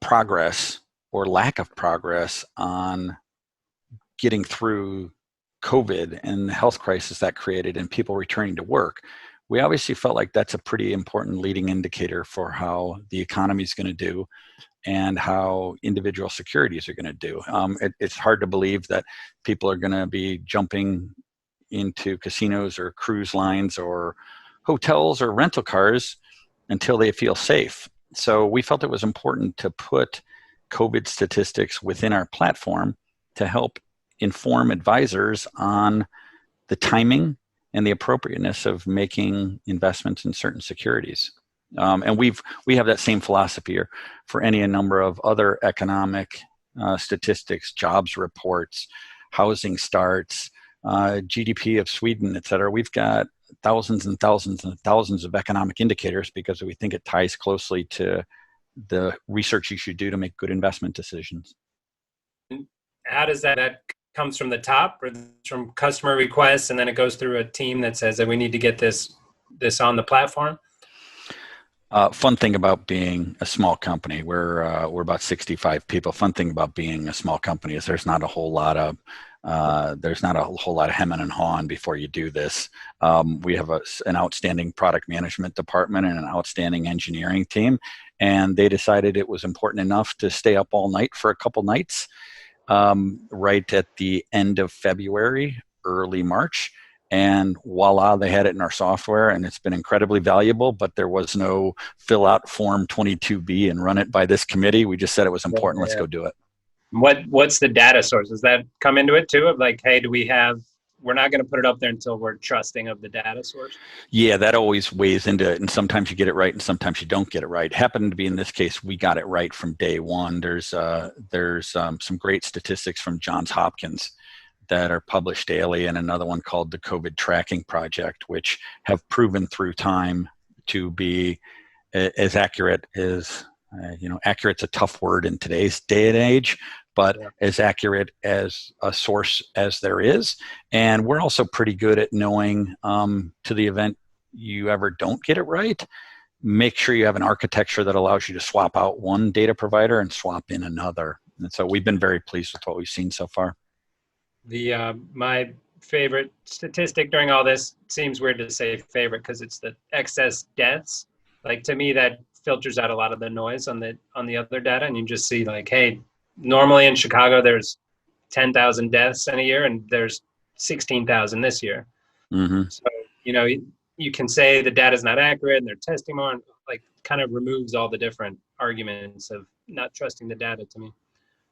progress or lack of progress on getting through COVID and the health crisis that created and people returning to work. We obviously felt like that's a pretty important leading indicator for how the economy is going to do and how individual securities are going to do. It's hard to believe that people are going to be jumping into casinos or cruise lines or hotels or rental cars until they feel safe. So we felt it was important to put COVID statistics within our platform to help inform advisors on the timing and the appropriateness of making investments in certain securities. And we have that same philosophy for a number of other economic statistics, jobs reports, housing starts, GDP of Sweden, et cetera. We've got thousands and thousands and thousands of economic indicators because we think it ties closely to the research you should do to make good investment decisions. How does that comes from the top, or from customer requests, and then it goes through a team that says that we need to get this on the platform? Fun thing about being a small company, we're about 65 people. Fun thing about being a small company is there's not a whole lot of hemming and hawing before you do this. We have an outstanding product management department and an outstanding engineering team, and they decided it was important enough to stay up all night for a couple nights, right at the end of February, early March. And voila, they had it in our software, and it's been incredibly valuable, but there was no fill out Form 22B and run it by this committee. We just said it was important. Let's go do it. What's the data source? Does that come into it too? Of like, hey, we're not going to put it up there until we're trusting of the data source? Yeah, that always weighs into it. And sometimes you get it right and sometimes you don't get it right. It happened to be in this case, we got it right from day one. There's some great statistics from Johns Hopkins that are published daily, and another one called the COVID Tracking Project, which have proven through time to be as accurate as, accurate's a tough word in today's day and age, but as accurate as a source as there is. And we're also pretty good at knowing, to the event you ever don't get it right, make sure you have an architecture that allows you to swap out one data provider and swap in another. And so we've been very pleased with what we've seen so far. My favorite statistic during all this, seems weird to say favorite because it's the excess deaths. Like, to me, that filters out a lot of the noise on the other data, and you just see like, hey, normally in Chicago there's 10,000 deaths in a year, and there's 16,000 this year. Mm-hmm. So you can say the data's not accurate and they're testing more, and like kind of removes all the different arguments of not trusting the data to me.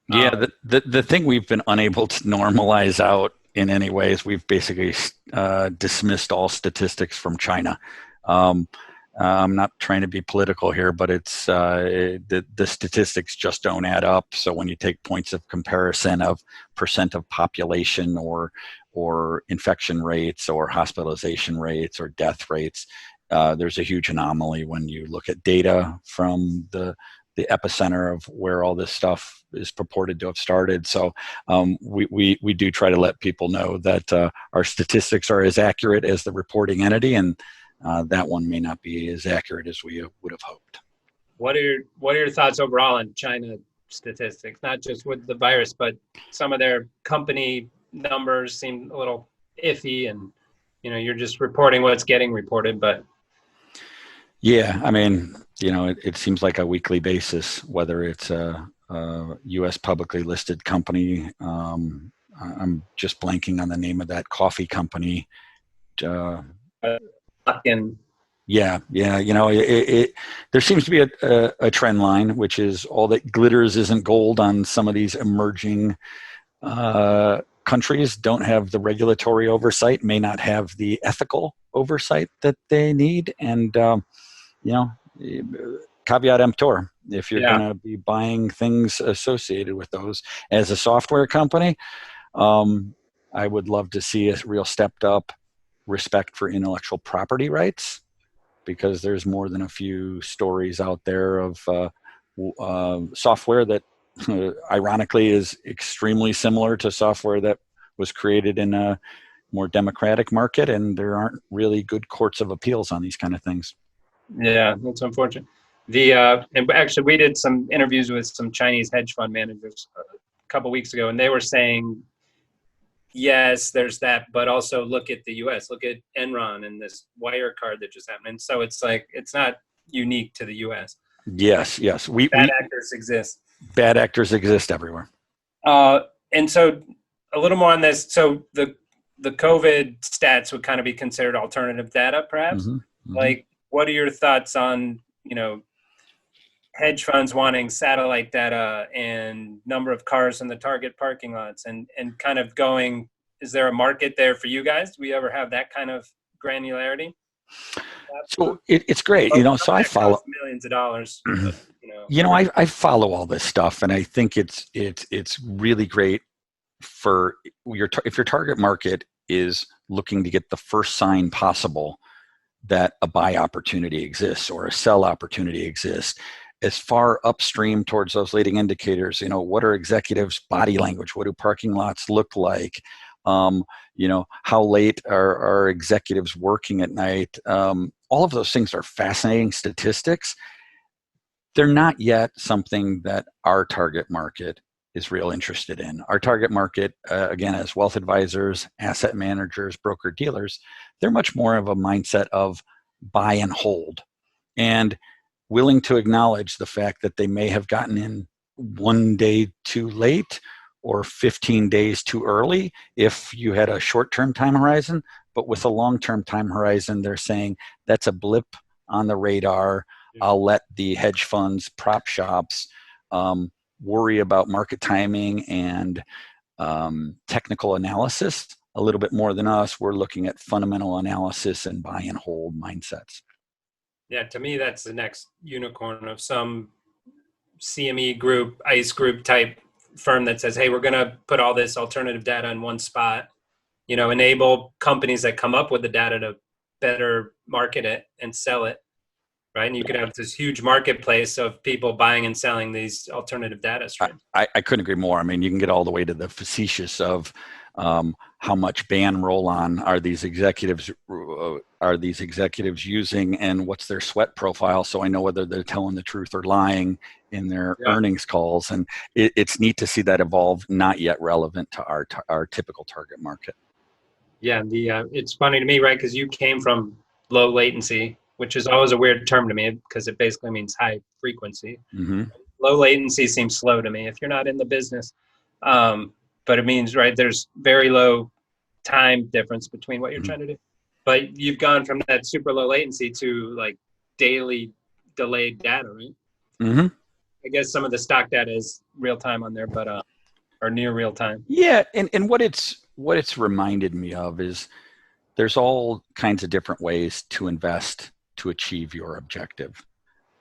Yeah, the thing we've been unable to normalize out in any way is we've basically dismissed all statistics from China. I'm not trying to be political here, but it's the statistics just don't add up. So when you take points of comparison of percent of population or infection rates or hospitalization rates or death rates, there's a huge anomaly when you look at data from the epicenter of where all this stuff is purported to have started. So we do try to let people know that our statistics are as accurate as the reporting entity, and that one may not be as accurate as we would have hoped. What are your thoughts overall on China statistics? Not just with the virus, but some of their company numbers seem a little iffy, and You're just reporting what's getting reported, but Yeah, I mean, it seems like a weekly basis, whether it's a U.S. publicly listed company. I'm just blanking on the name of that coffee company. in Yeah. There seems to be a trend line, which is all that glitters isn't gold on some of these emerging countries. Don't have the regulatory oversight, may not have the ethical oversight that they need, and caveat emptor. If you're going to be buying things associated with those as a software company, I would love to see a real stepped up respect for intellectual property rights, because there's more than a few stories out there of software that ironically is extremely similar to software that was created in a more democratic market, and there aren't really good courts of appeals on these kind of things. Yeah, that's unfortunate. And actually, we did some interviews with some Chinese hedge fund managers a couple weeks ago, and they were saying, yes, there's that, but also look at the U.S., look at Enron and this wire card that just happened. And so it's like, it's not unique to the U.S. Yes. Bad actors exist. Bad actors exist everywhere. And so a little more on this. So the COVID stats would kind of be considered alternative data, perhaps. Mm-hmm. Like, what are your thoughts on, hedge funds wanting satellite data and number of cars in the target parking lots, and kind of going, is there a market there for you guys? Do we ever have that kind of granularity? So it's great, so I follow millions of dollars. I follow all this stuff, and I think it's really great for if your target market is looking to get the first sign possible that a buy opportunity exists or a sell opportunity exists, as far upstream towards those leading indicators. What are executives' body language? What do parking lots look like? How late are executives working at night? All of those things are fascinating statistics. They're not yet something that our target market is real interested in. Our target market, again, as wealth advisors, asset managers, broker dealers, they're much more of a mindset of buy and hold, and willing to acknowledge the fact that they may have gotten in one day too late or 15 days too early if you had a short-term time horizon. But with a long-term time horizon, they're saying that's a blip on the radar. I'll let the hedge funds, prop shops worry about market timing and technical analysis a little bit more than us. We're looking at fundamental analysis and buy and hold mindsets. Yeah, to me, that's the next unicorn of some CME group, ICE group type firm that says, hey, we're going to put all this alternative data in one spot, enable companies that come up with the data to better market it and sell it, right? And you could have this huge marketplace of people buying and selling these alternative data streams. I couldn't agree more. I mean, you can get all the way to the facetious of how much ban roll-on are these executives using, and what's their sweat profile, so I know whether they're telling the truth or lying in their earnings calls. And it's neat to see that evolve. Not yet relevant to our typical target market. Yeah, it's funny to me, right? Because you came from low latency, which is always a weird term to me because it basically means high frequency. Mm-hmm. Low latency seems slow to me if you're not in the business. But it means, right, there's very low time difference between what you're trying to do. But you've gone from that super low latency to like daily delayed data, right? Mm-hmm. I guess some of the stock data is real time on there, but or near real time. Yeah, and what it's reminded me of is there's all kinds of different ways to invest to achieve your objective.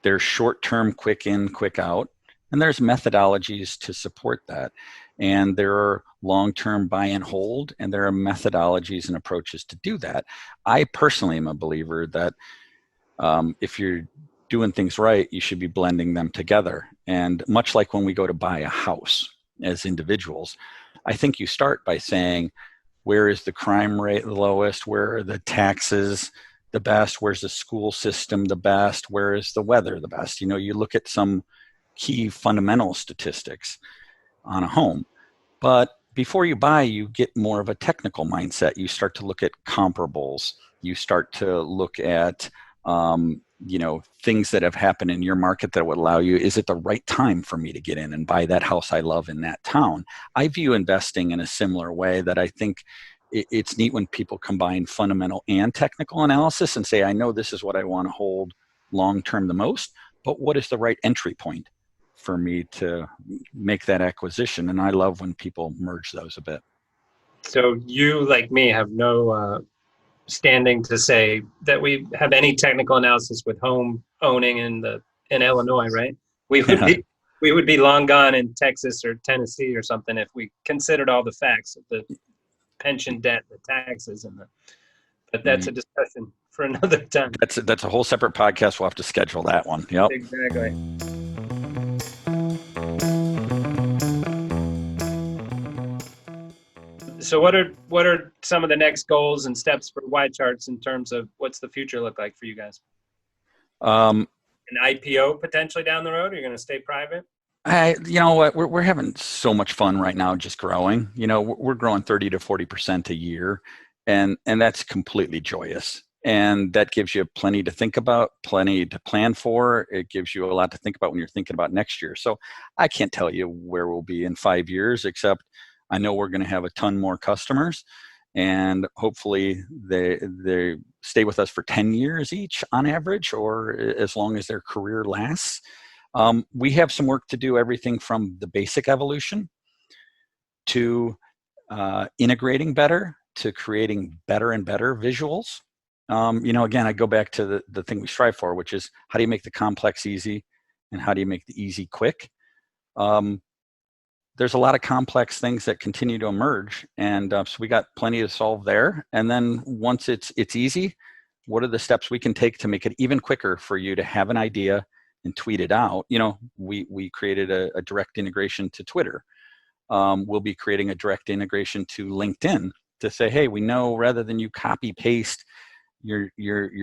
There's short-term, quick in, quick out, and there's methodologies to support that. And there are long-term buy and hold, and there are methodologies and approaches to do that. I personally am a believer that if you're doing things right, you should be blending them together. And much like when we go to buy a house as individuals, I think you start by saying, where is the crime rate the lowest? Where are the taxes the best? Where's the school system the best? Where is the weather the best? You look at some key fundamental statistics on a home. But before you buy, you get more of a technical mindset. You start to look at comparables. You start to look at things that have happened in your market that would allow you, is it the right time for me to get in and buy that house I love in that town? I view investing in a similar way, that I think it's neat when people combine fundamental and technical analysis and say, I know this is what I want to hold long-term the most, but what is the right entry point for me to make that acquisition? And I love when people merge those a bit. So you, like me, have no standing to say that we have any technical analysis with home owning in Illinois, right? We would be we would be long gone in Texas or Tennessee or something if we considered all the facts of the pension debt, the taxes, but that's a discussion for another time. That's a whole separate podcast. We'll have to schedule that one. Yep. Exactly. So what are some of the next goals and steps for YCharts in terms of what's the future look like for you guys? An IPO potentially down the road? Or you're going to stay private? You know what? We're having so much fun right now, just growing. We're growing 30 to 40% a year, and that's completely joyous. And that gives you plenty to think about, plenty to plan for. It gives you a lot to think about when you're thinking about next year. So I can't tell you where we'll be in 5 years, except I know we're going to have a ton more customers, and hopefully they stay with us for 10 years each on average, or as long as their career lasts. We have some work to do, everything from the basic evolution to integrating better, to creating better and better visuals. Again, I go back to the thing we strive for, which is how do you make the complex easy, and how do you make the easy quick? There's a lot of complex things that continue to emerge, and so we got plenty to solve there. And then once it's easy, what are the steps we can take to make it even quicker for you to have an idea and tweet it out? We created a direct integration to Twitter. We'll be creating a direct integration to LinkedIn to say, hey, we know rather than you copy paste your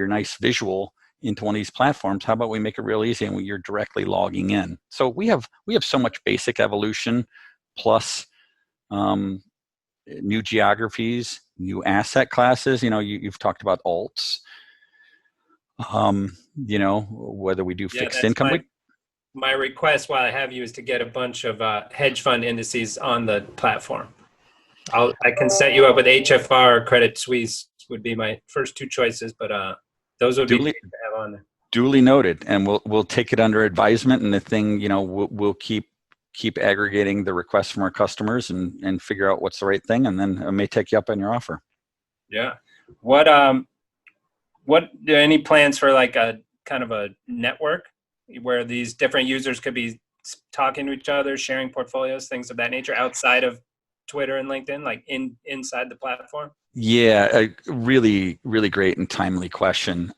nice visual into one of these platforms, how about we make it real easy and you're directly logging in? So we have so much basic evolution, plus new geographies, new asset classes. You've talked about alts. Whether we do fixed income. My request while I have you is to get a bunch of hedge fund indices on the platform. I can set you up with HFR or Credit Suisse would be my first two choices, but those would be to have on there. Duly noted, and we'll take it under advisement. And the thing, we'll keep aggregating the requests from our customers and figure out what's the right thing, and then I may take you up on your offer. Yeah. What any plans for like a kind of a network where these different users could be talking to each other, sharing portfolios, things of that nature outside of Twitter and LinkedIn, like inside the platform? Yeah, a really, really great and timely question.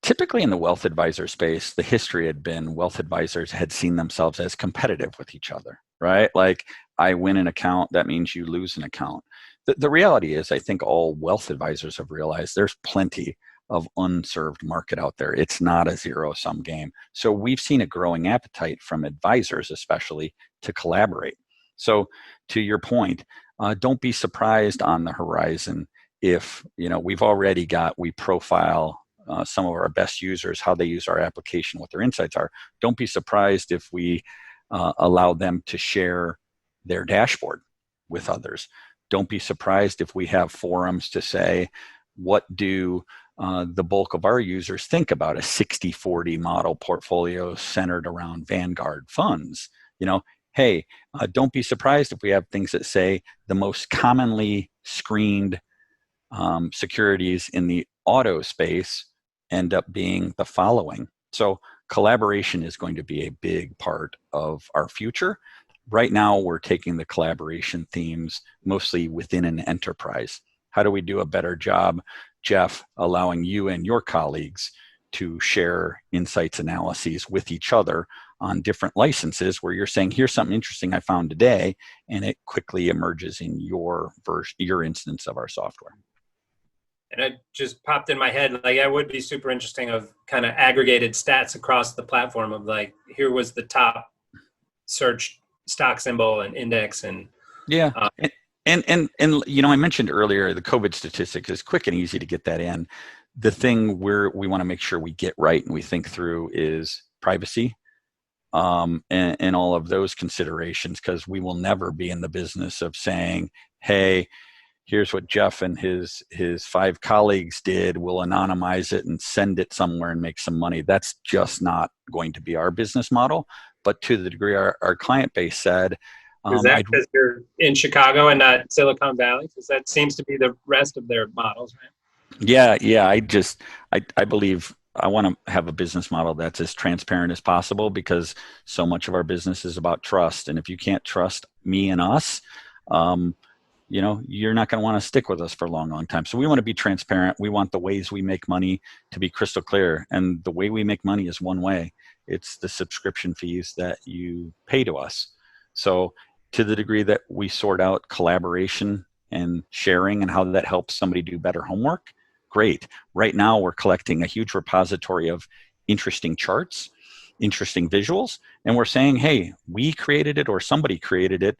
Typically in the wealth advisor space, the history had been wealth advisors had seen themselves as competitive with each other, right? Like, I win an account, that means you lose an account. The reality is, I think all wealth advisors have realized there's plenty of unserved market out there. It's not a zero-sum game. So we've seen a growing appetite from advisors, especially, to collaborate. So to your point, don't be surprised on the horizon if, we profile some of our best users, how they use our application, what their insights are. Don't be surprised if we allow them to share their dashboard with others. Don't be surprised if we have forums to say, what do the bulk of our users think about a 60-40 model portfolio centered around Vanguard funds? Hey, don't be surprised if we have things that say the most commonly screened securities in the auto space end up being the following. So collaboration is going to be a big part of our future. Right now, we're taking the collaboration themes mostly within an enterprise. How do we do a better job, Jeff, allowing you and your colleagues to share insights, analyses with each other on different licenses, where you're saying, here's something interesting I found today, and it quickly emerges in your instance of our software. And it just popped in my head, like, that would be super interesting, of kind of aggregated stats across the platform of, like, here was the top search stock symbol and index and Yeah. Uh, And I mentioned earlier the COVID statistics is quick and easy to get that in. The thing we want to make sure we get right and we think through is privacy, and all of those considerations, because we will never be in the business of saying, hey, here's what Jeff and his 5 colleagues did. We'll anonymize it and send it somewhere and make some money. That's just not going to be our business model. But to the degree our client base said, is that because you're in Chicago and not Silicon Valley? Because that seems to be the rest of their models, right? Yeah. I believe I want to have a business model that's as transparent as possible, because so much of our business is about trust. And if you can't trust me and us, you're not going to want to stick with us for a long, long time. So we want to be transparent. We want the ways we make money to be crystal clear. And the way we make money is one way. It's the subscription fees that you pay to us. So to the degree that we sort out collaboration and sharing and how that helps somebody do better homework, great. Right now, we're collecting a huge repository of interesting charts, interesting visuals, and we're saying, hey, we created it or somebody created it.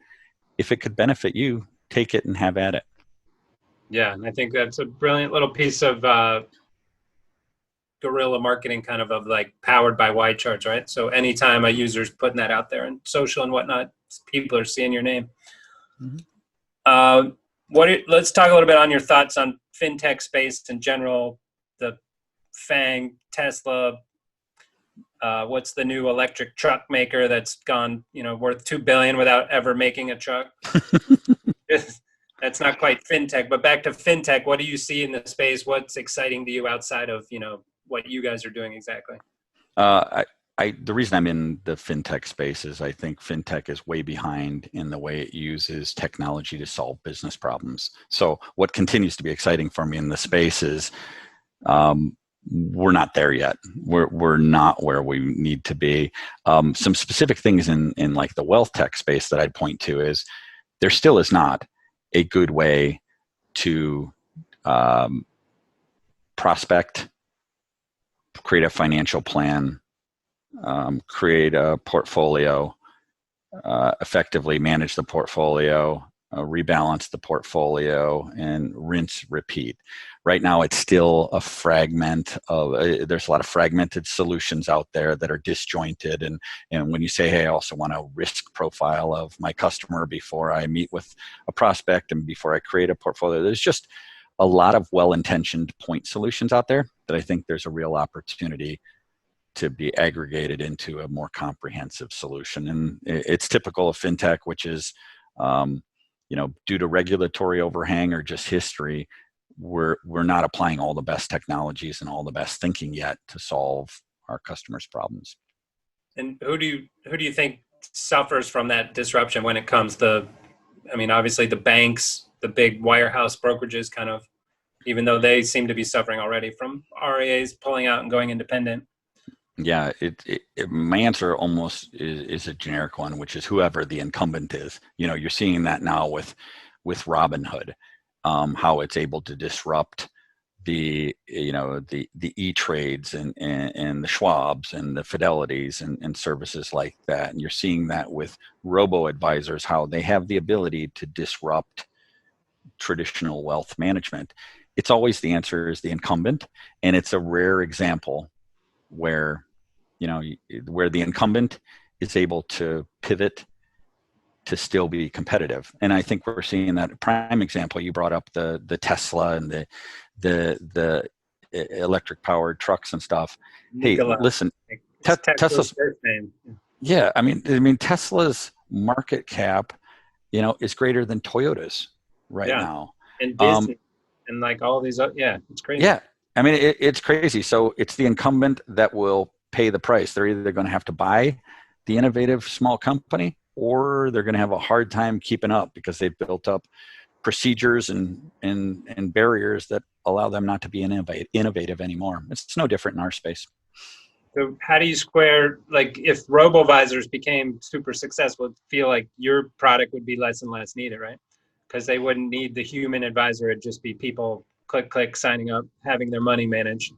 If it could benefit you, take it and have at it. Yeah, and I think that's a brilliant little piece of guerrilla marketing, kind of like powered by YCharts, right? So anytime a user's putting that out there and social and whatnot, people are seeing your name. Mm-hmm. Let's talk a little bit on your thoughts on fintech space in general, the FANG, Tesla. What's the new electric truck maker that's gone, worth $2 billion without ever making a truck? That's not quite fintech, but back to fintech. What do you see in the space? What's exciting to you outside of, what you guys are doing exactly? The reason I'm in the fintech space is I think fintech is way behind in the way it uses technology to solve business problems. So what continues to be exciting for me in the space is we're not there yet. We're not where we need to be. Some specific things in like the wealth tech space that I'd point to is there still is not a good way to prospect, create a financial plan, create a portfolio, effectively manage the portfolio, rebalance the portfolio, and rinse, repeat. Right now, it's still a fragment of, there's a lot of fragmented solutions out there that are disjointed. And when you say, hey, I also want a risk profile of my customer before I meet with a prospect and before I create a portfolio, there's just a lot of well-intentioned point solutions out there that I think there's a real opportunity to be aggregated into a more comprehensive solution. And it's typical of fintech, which is, due to regulatory overhang or just history, we're not applying all the best technologies and all the best thinking yet to solve our customers' problems. And who do you think suffers from that disruption when it comes to, obviously the banks, the big wirehouse brokerages, kind of, even though they seem to be suffering already from RIAs pulling out and going independent? Yeah, my answer almost is a generic one, which is whoever the incumbent is. You're seeing that now with Robinhood, how it's able to disrupt the E-Trades and the Schwabs and the Fidelities and services like that. And you're seeing that with robo-advisors, how they have the ability to disrupt traditional wealth management. It's always the answer is the incumbent, and it's a rare example where the incumbent is able to pivot to still be competitive. And I think we're seeing that prime example. You brought up the Tesla and the electric powered trucks and stuff. Nikola. Hey, listen, Tesla's first name. Yeah, Tesla's market cap, is greater than Toyota's right now. And Disney and like all these, it's crazy. Yeah, it's crazy. So it's the incumbent that will pay the price. They're either going to have to buy the innovative small company, or they're going to have a hard time keeping up because they've built up procedures and barriers that allow them not to be innovative anymore. It's no different in our space. So how do you square, like, if robo-advisors became super successful, I feel like your product would be less and less needed, right? Because they wouldn't need the human advisor. It'd just be people click, signing up, having their money managed.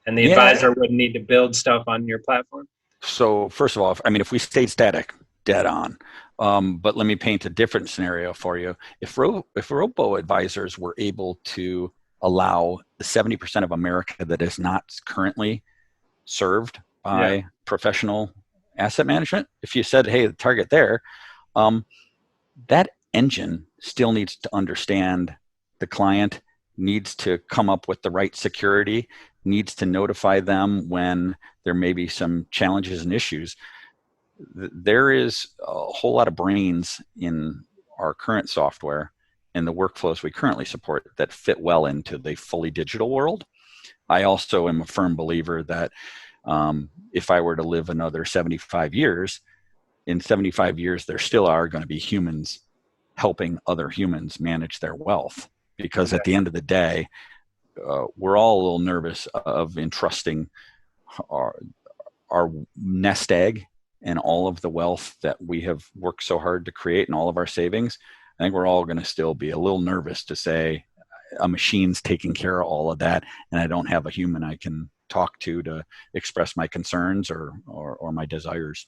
And the advisor wouldn't need to build stuff on your platform. So first of all, if we stayed static, dead on. But let me paint a different scenario for you. If robo advisors were able to allow the 70% of America that is not currently served by professional asset management, if you said, hey, the target there, that engine still needs to understand the client, needs to come up with the right security, needs to notify them when there may be some challenges and issues. There is a whole lot of brains in our current software and the workflows we currently support that fit well into the fully digital world. I also am a firm believer that if I were to live another 75 years, in 75 years, there still are going to be humans helping other humans manage their wealth. Because at the end of the day, we're all a little nervous of entrusting our nest egg and all of the wealth that we have worked so hard to create and all of our savings. I think we're all going to still be a little nervous to say a machine's taking care of all of that, and I don't have a human I can talk to express my concerns or my desires.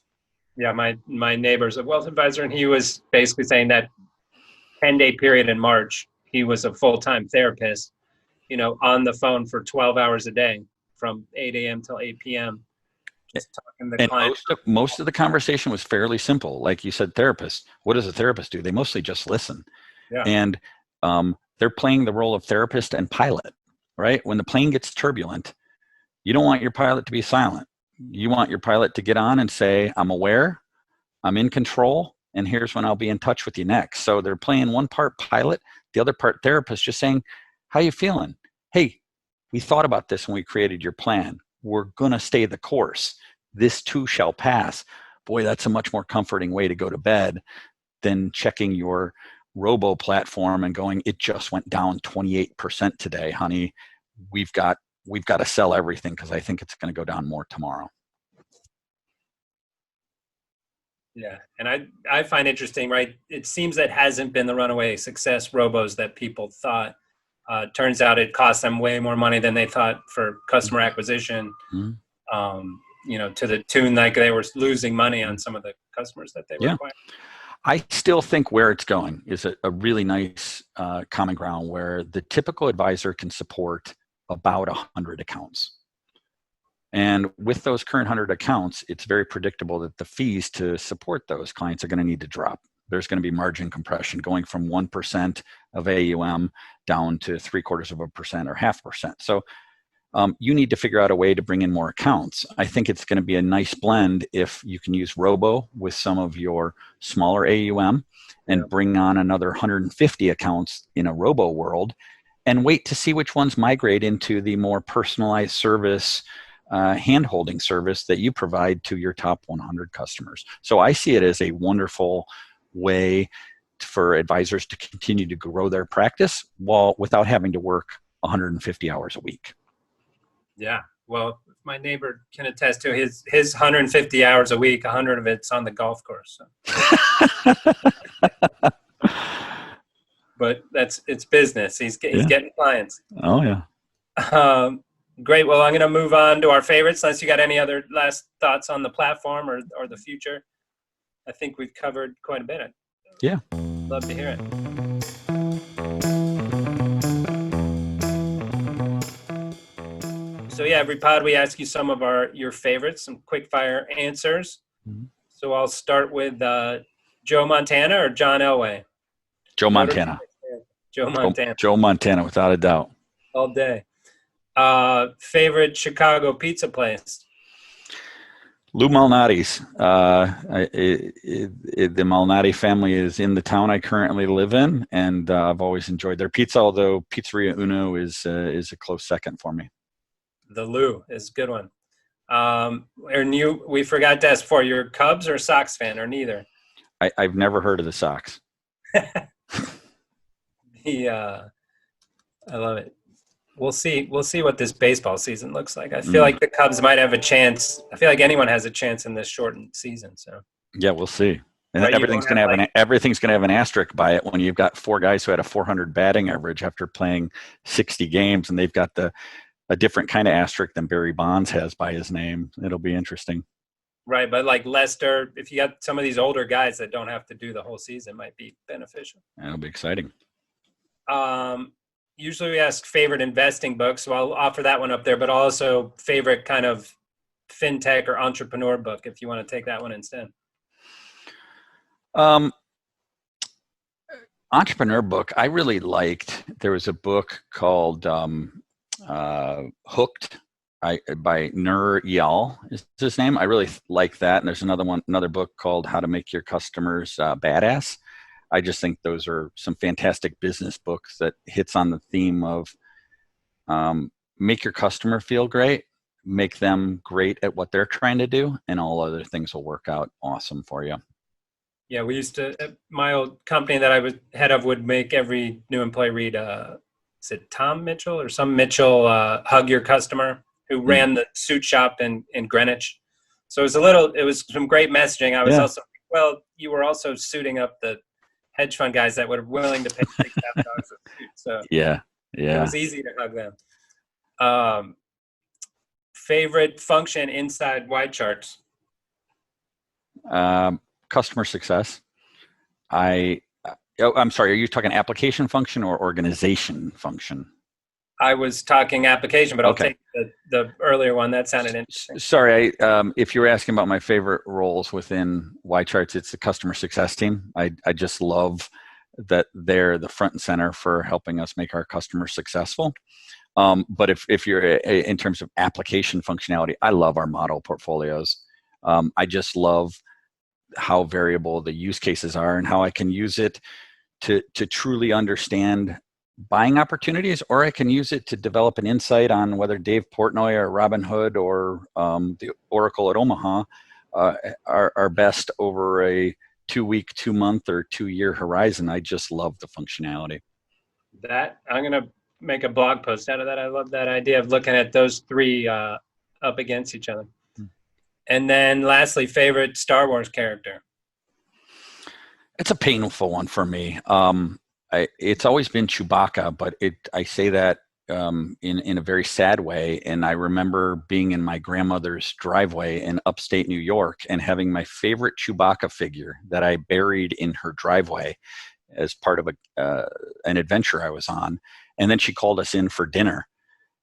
Yeah, my neighbor's a wealth advisor, and he was basically saying that 10-day period in March, he was a full-time therapist, on the phone for 12 hours a day from 8 a.m. till 8 p.m. Just talking to the client. Most of the conversation was fairly simple. Like you said, therapist. What does a therapist do? They mostly just listen. Yeah. And they're playing the role of therapist and pilot, right? When the plane gets turbulent, you don't want your pilot to be silent. You want your pilot to get on and say, I'm aware, I'm in control, and here's when I'll be in touch with you next. So they're playing one part pilot, the other part therapist, just saying, how you feeling? Hey, we thought about this when we created your plan. We're going to stay the course. This too shall pass. Boy, that's a much more comforting way to go to bed than checking your robo platform and going, it just went down 28% today, honey. We've got to sell everything because I think it's going to go down more tomorrow. Yeah, and I find interesting, right? It seems that hasn't been the runaway success robos that people thought. Turns out it cost them way more money than they thought for customer acquisition. Mm-hmm. To the tune like they were losing money on some of the customers that they were acquiring. I still think where it's going is a really nice common ground where the typical advisor can support about 100 accounts. And with those current 100 accounts, it's very predictable that the fees to support those clients are going to need to drop. There's going to be margin compression going from 1% of AUM down to 0.75% or 0.5%. So you need to figure out a way to bring in more accounts. I think it's going to be a nice blend if you can use robo with some of your smaller AUM and bring on another 150 accounts in a robo world and wait to see which ones migrate into the more personalized service, hand-holding service that you provide to your top 100 customers. So I see it as a wonderful way for advisors to continue to grow their practice without having to work 150 hours a week. Yeah, well, my neighbor can attest to his 150 hours a week, 100 of it's on the golf course. So. But it's business. He's getting clients. Oh, yeah. Great. Well, I'm going to move on to our favorites, unless you got any other last thoughts on the platform or the future. I think we've covered quite a bit. Yeah. Love to hear it. So yeah, every pod we ask you some of your favorites, some quick fire answers. Mm-hmm. So I'll start with Joe Montana or John Elway. Joe Montana. Joe Montana, without a doubt. All day. Favorite Chicago pizza place? Lou Malnati's. The Malnati family is in the town I currently live in, and I've always enjoyed their pizza, although Pizzeria Uno is a close second for me. The Lou is a good one. We forgot to ask for your Cubs or Sox fan, or neither? I've never heard of the Sox. I love it. We'll see what this baseball season looks like. I feel like the Cubs might have a chance. I feel like anyone has a chance in this shortened season. So yeah, we'll see. And right, everything's going to have an asterisk by it when you've got 4 guys who had a 400 batting average after playing 60 games, and they've got a different kind of asterisk than Barry Bonds has by his name. It'll be interesting. Right, but like Lester, if you got some of these older guys that don't have to do the whole season, might be beneficial. That'll be exciting. Usually we ask favorite investing books, so I'll offer that one up there, but also favorite kind of FinTech or entrepreneur book, if you want to take that one instead. Entrepreneur book, I really liked. There was a book called Hooked by Nur Eyal is his name. I really like that. And there's another book called How to Make Your Customers Badass. I just think those are some fantastic business books that hits on the theme of make your customer feel great, make them great at what they're trying to do, and all other things will work out awesome for you. Yeah, we used to, my old company that I was head of would make every new employee read, is it Tom Mitchell or some Mitchell, Hug Your Customer, who ran the suit shop in Greenwich. So it was some great messaging. I was also, you were also suiting up the hedge fund guys that were willing to pay $6,000 a suit. So yeah. It was easy to hug them. Favorite function inside YCharts? Customer success. I'm sorry, are you talking application function or organization function? I was talking application, but I'll take the earlier one. That sounded interesting. Sorry, if you were asking about my favorite roles within YCharts, it's the customer success team. I just love that they're the front and center for helping us make our customers successful. But if you're in terms of application functionality, I love our model portfolios. I just love how variable the use cases are and how I can use it to truly understand buying opportunities, or I can use it to develop an insight on whether Dave Portnoy or Robinhood or the Oracle at Omaha are best over a 2-week, 2-month, or 2-year horizon. I just love the functionality. That I'm going to make a blog post out of that. I love that idea of looking at those three up against each other. And then lastly, favorite Star Wars character? It's a painful one for me. It's always been Chewbacca, but I say that in a very sad way. And I remember being in my grandmother's driveway in upstate New York and having my favorite Chewbacca figure that I buried in her driveway as part of an adventure I was on. And then she called us in for dinner.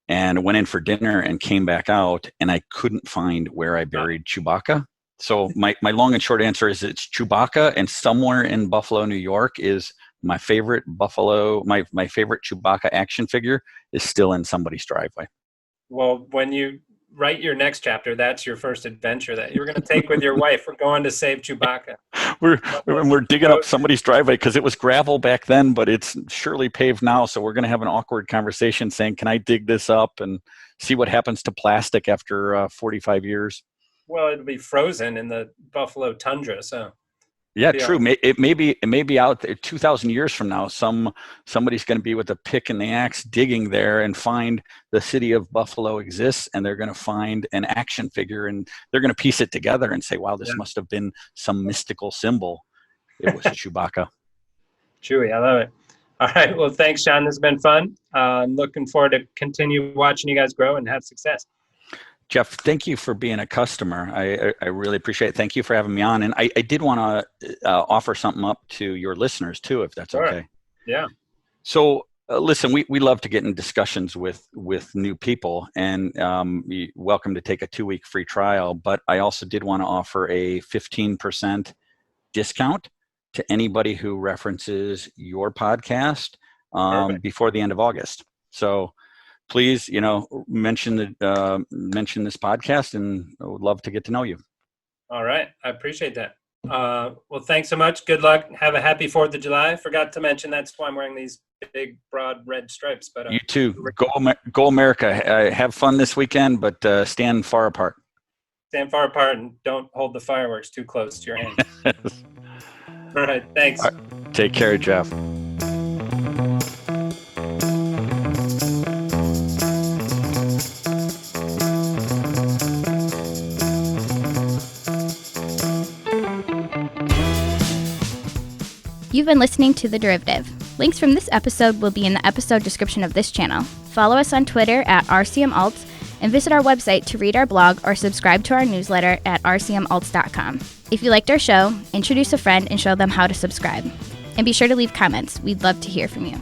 And went in for dinner and came back out, and I couldn't find where I buried Chewbacca. So my long and short answer is it's Chewbacca, and somewhere in Buffalo, New York is my favorite my favorite Chewbacca action figure is still in somebody's driveway. Well, when you write your next chapter, that's your first adventure that you're going to take with your wife. We're going to save Chewbacca. We're digging up somebody's driveway because it was gravel back then, but it's surely paved now. So we're going to have an awkward conversation saying, can I dig this up and see what happens to plastic after 45 years? Well, it'll be frozen in the Buffalo tundra. So yeah, true. It may be out there 2,000 years from now. Somebody's going to be with a pick and the axe digging there and find the city of Buffalo exists, and they're going to find an action figure, and they're going to piece it together and say, "Wow, this must have been some mystical symbol." It was Chewbacca. Chewy, I love it. All right, well, thanks, Sean. This has been fun. I'm looking forward to continue watching you guys grow and have success. Jeff, thank you for being a customer. I really appreciate it. Thank you for having me on. And I did want to offer something up to your listeners too, if that's okay. Right. Yeah. So listen, we love to get in discussions with new people, and you're welcome to take a 2-week free trial. But I also did want to offer a 15% discount to anybody who references your podcast before the end of August. So please, mention this podcast, and I would love to get to know you. All right. I appreciate that. Well, thanks so much. Good luck. Have a happy 4th of July. Forgot to mention that's why I'm wearing these big, broad red stripes. But you too. Go America. Have fun this weekend, but stand far apart. Stand far apart and don't hold the fireworks too close to your hand. All right. Thanks. All right. Take care, Jeff. You've been listening to The Derivative. Links from this episode will be in the episode description of this channel. Follow us on Twitter at RCMAlts And visit our website to read our blog or subscribe to our newsletter at rcmalts.com. If you liked our show, introduce a friend and show them how to subscribe. And be sure to leave comments. We'd love to hear from you.